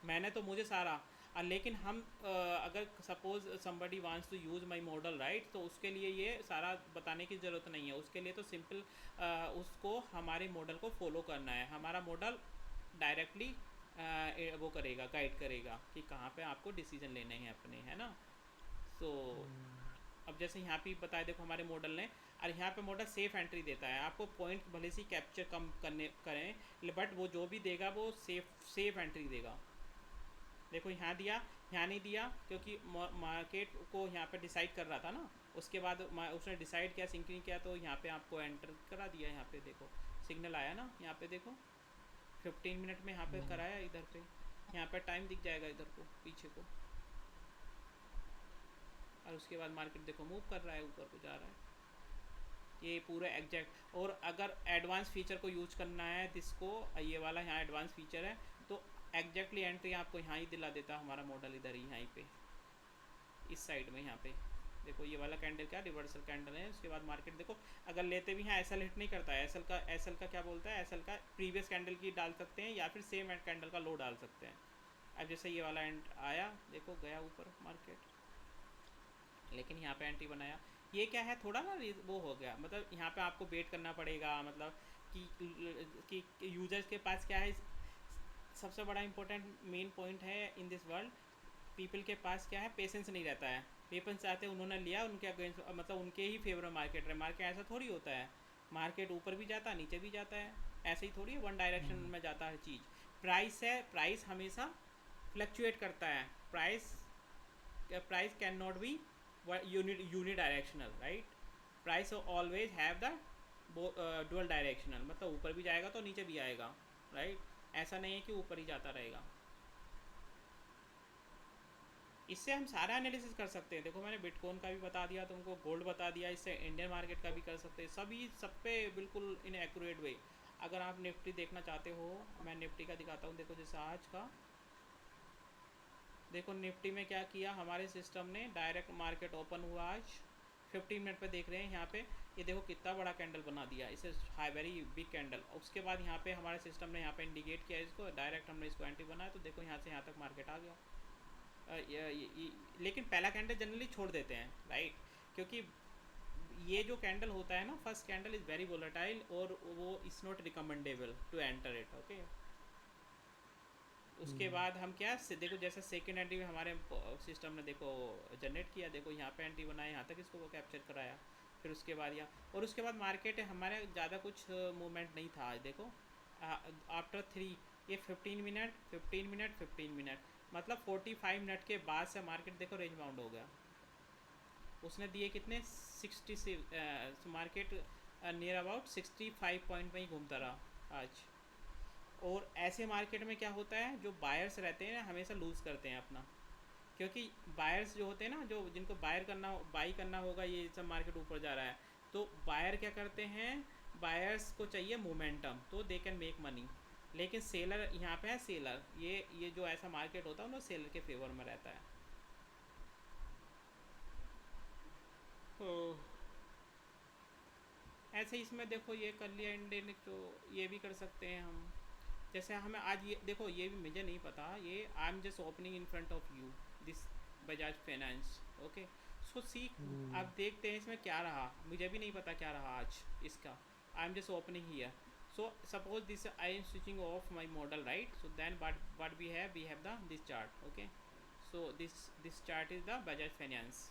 मैंने तो मुझे सारा लेकिन हम अगर suppose somebody wants to use my model right, तो उसके लिए ये सारा बताने की ज़रूरत नहीं है। उसके लिए तो सिंपल उसको हमारे मॉडल को फॉलो करना है, हमारा मॉडल डायरेक्टली वो करेगा, गाइड करेगा कि कहाँ पे आपको डिसीजन लेने हैं अपने, है ना। सो हम्म। अब जैसे यहाँ पे बताया देखो हमारे मॉडल ने, और यहाँ पे मॉडल सेफ एंट्री देता है आपको, पॉइंट भले से कैप्चर कम करने करें बट वो जो भी देगा वो सेफ एंट्री देगा। देखो यहाँ दिया, यहाँ नहीं दिया क्योंकि मार्केट को यहाँ पे डिसाइड कर रहा था ना, उसके बाद उसने डिसाइड किया सिंकिंग किया तो यहाँ पे आपको एंटर करा दिया। यहाँ पे देखो सिग्नल आया ना, यहाँ पे देखो 15 मिनट में यहाँ पे हम्म। कराया इधर पे, यहाँ पे टाइम दिख जाएगा इधर को पीछे को, और उसके बाद मार्केट देखो मूव कर रहा है, ऊपर को जा रहा है। ये पूरा एग्जैक्ट, और अगर एडवांस फीचर को यूज करना है जिसको ये वाला यहाँ एडवांस फीचर है तो एग्जैक्टली एंट्री आपको यहाँ ही दिला देता है हमारा मॉडल, इधर ही यहीं पे इस साइड में। यहाँ पे देखो ये वाला कैंडल क्या रिवर्सल कैंडल है, उसके बाद मार्केट देखो अगर लेते भी हैं एसएल हिट नहीं करता है। एसएल का क्या बोलता है, एसएल का प्रीवियस कैंडल की डाल सकते हैं या फिर सेम कैंडल का लो डाल सकते हैं। अब जैसे ये वाला एंड आया देखो गया यूपर मार्केट, लेकिन यहाँ पे एंट्री बनाया। ये क्या है थोड़ा ना वो हो गया, मतलब यहाँ पे आपको वेट करना पड़ेगा, मतलब कि यूजर्स के पास क्या है, सबसे बड़ा इंपॉर्टेंट मेन पॉइंट है इन दिस वर्ल्ड, पीपल के पास क्या है पेशेंस नहीं रहता है। पेशेंस चाहते हैं उन्होंने लिया, उनके अगेंस्ट मतलब उनके ही फेवर में मार्केट रहे। मार्केट ऐसा थोड़ी होता है, मार्केट ऊपर भी जाता है नीचे भी जाता है, ऐसे ही थोड़ी वन डायरेक्शन हम्म। में जाता है चीज़। प्राइस है, प्राइस हमेशा फ्लक्चुएट करता है। Price can not be unidirectional, right. Price always have the dual directional, मतलब ऊपर भी जाएगा तो नीचे भी आएगा, राइट। ऐसा नहीं है कि ऊपर ही जाता रहेगा। इससे हम सारा एनालिसिस कर सकते हैं। देखो मैंने बिटकॉइन का भी बता दिया तुमको, गोल्ड बता दिया, इससे इंडियन मार्केट का भी कर सकते हैं, सभी सब पे बिल्कुल इन एक्यूरेट वे। अगर आप निफ्टी देखना चाहते हो, मैं निफ्टी का दिखाता हूँ। देखो जैसे आज का, देखो निफ्टी में क्या किया हमारे सिस्टम ने, डायरेक्ट मार्केट ओपन हुआ आज 15 मिनट पे देख रहे हैं यहाँ पे, ये देखो कितना बड़ा कैंडल बना दिया, इसे हाई वेरी बिग कैंडल। उसके बाद यहाँ पे हमारे सिस्टम ने यहाँ पे इंडिकेट किया इसको, डायरेक्ट हमने इसको एंट्री बनाया, तो देखो यहाँ से यहाँ तक मार्केट आ गया। लेकिन पहला कैंडल जनरली छोड़ देते हैं, राइट, क्योंकि ये जो कैंडल होता है ना, first candle is very volatile और वो is not recommendable to enter it, okay. उसके बाद हम क्या देखो जैसे सेकेंड एंट्री में हमारे सिस्टम ने देखो जनरेट किया, देखो यहाँ पे एंट्री बनाया, यहाँ तक इसको कैप्चर कराया, फिर उसके बाद यहाँ, और उसके बाद मार्केट हमारे ज़्यादा कुछ मूवमेंट नहीं था आज। देखो आफ्टर 3, ये 15 मिनट 15 मिनट 15 मिनट, मतलब 45 मिनट के बाद से मार्केट देखो रेंज बाउंड हो गया। उसने दिए कितने 60 से, मार्केट नियर अबाउट 65 पॉइंट में ही घूमता रहा आज। और ऐसे मार्केट में क्या होता है, जो बायर्स रहते हैं हमेशा लूज़ करते हैं अपना, क्योंकि बायर्स जो होते हैं ना, जो जिनको बाई करना होगा, ये सब मार्केट ऊपर जा रहा है, तो बायर क्या करते हैं, बायर्स को चाहिए मोमेंटम, तो दे कैन मेक मनी। लेकिन सेलर यहाँ पे है, सेलर, ये जो ऐसा मार्केट होता है वो सेलर के फेवर में रहता है। तो ऐसे इसमें देखो ये कर लिया इंडियन, तो ये भी कर सकते हैं हम। जैसे हमें आज ये देखो, ये भी मुझे नहीं पता, ये I am just opening in front of you this Bajaj finance, okay. So see, अब देखते हैं इसमें क्या रहा, मुझे भी नहीं पता क्या रहा आज इसका, I am just opening here. So suppose this I am switching off my model, right. So then what we have the this chart, okay। so this chart is the Bajaj finance.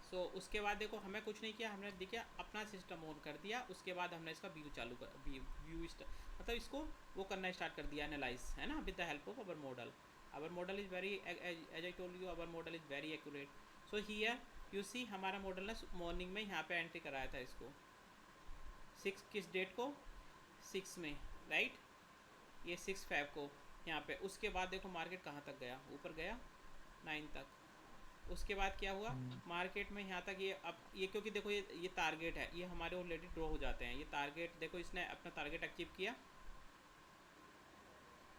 So उसके बाद देखो हमें कुछ नहीं किया, हमने देखिए अपना सिस्टम ऑन कर दिया, उसके बाद हमने इसका व्यू चालू कर, व्यू मतलब इसको वो करना स्टार्ट कर दिया, एनालाइज, है ना, with the help of our model. Our model is very, as I told you, our model is very accurate. So here you see हमारा मॉडल ने मॉर्निंग में यहाँ पे एंट्री कराया था इसको, 6 किस डेट को, 6 में, राइट, ये 6 Feb को यहाँ पे। उसके बाद देखो मार्केट कहाँ तक गया, ऊपर गया 9 तक। उसके बाद क्या हुआ मार्केट में यहाँ तक, ये अब ये क्योंकि देखो ये टारगेट है, ये हमारे ऑलरेडी ड्रॉ हो जाते हैं ये टारगेट। देखो इसने अपना टारगेट अचीव किया,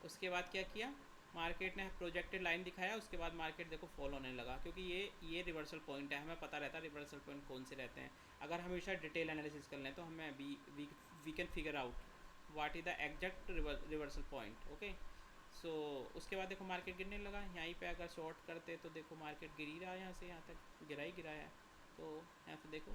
उसके बाद क्या किया, मार्केट ने प्रोजेक्टेड लाइन दिखाया, उसके बाद मार्केट देखो फॉलो होने लगा, क्योंकि ये रिवर्सल पॉइंट है, हमें पता रहता है रिवर्सल पॉइंट कौन से रहते हैं। अगर हमेशा डिटेल एनालिसिस कर लें तो हमें we can figure out what is the exact reversal point, okay. So उसके बाद देखो मार्केट गिरने लगा, यहीं पे अगर शॉर्ट करते तो देखो मार्केट गिर ही रहा है, यहाँ से यहाँ तक गिरा ही गिरा है। तो यहाँ पे देखो,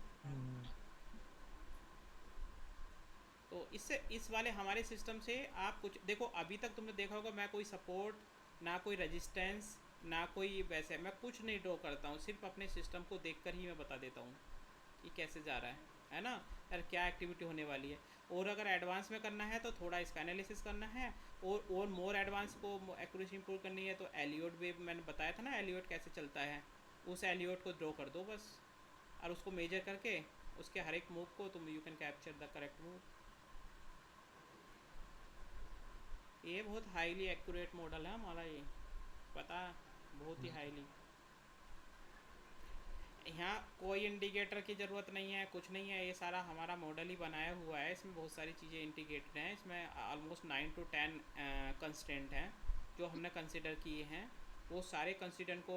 तो इससे इस वाले हमारे सिस्टम से आप कुछ देखो, अभी तक तुमने देखा होगा मैं कोई सपोर्ट ना कोई रेजिस्टेंस ना कोई वैसे, मैं कुछ नहीं ड्रॉ करता हूँ, सिर्फ अपने सिस्टम को देखकर ही मैं बता देता हूँ कि कैसे जा रहा है ना यार, क्या एक्टिविटी होने वाली है। और अगर एडवांस में करना है तो थोड़ा इसका एनालिसिस करना है, और मोर एडवांस को एक्यूरेसी इंप्रूव करनी है तो एलियोट वेव मैंने बताया था ना, एलियोट कैसे चलता है, उस एलियोट को ड्रॉ कर दो बस, और उसको मेजर करके उसके हर एक मूव को तुम you can capture the correct move. ये बहुत हाईली एक्यूरेट मॉडल है हमारा, ये पता, बहुत ही हाईली। यहाँ कोई इंडिकेटर की ज़रूरत नहीं है, कुछ नहीं है, ये सारा हमारा मॉडल ही बनाया हुआ है, इसमें बहुत सारी चीज़ें इंटीग्रेटेड हैं, इसमें ऑलमोस्ट 9 to 10 कंस्टेंट हैं जो हमने कंसिडर किए हैं। वो सारे कंसिडर को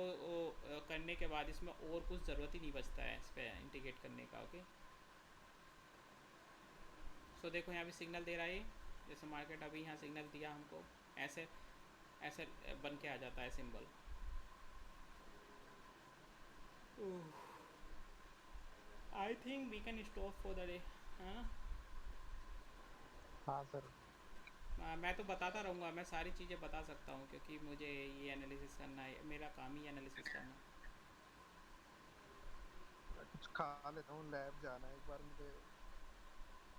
करने के बाद इसमें और कुछ ज़रूरत ही नहीं बचता है इस पर इंटीग्रेट करने का, ओके। सो देखो यहाँ भी सिग्नल दे रहा है, जैसे मार्केट अभी यहाँ सिग्नल दिया हमको, ऐसे ऐसे बन के आ जाता है symbol. I think we can stop for the day, है ना। हाँ सर। मैं तो बताता रहूँगा, मैं सारी चीज़ें बता सकता हूँ क्योंकि मुझे ये एनालिसिस करना है, मेरा काम ही एनालिसिस करना। कुछ खा लेता हूँ, लैब जाना है एक बार मुझे।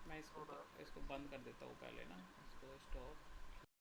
मैं इसको बंद कर देता हूँ पहले ना, इसको स्टॉप।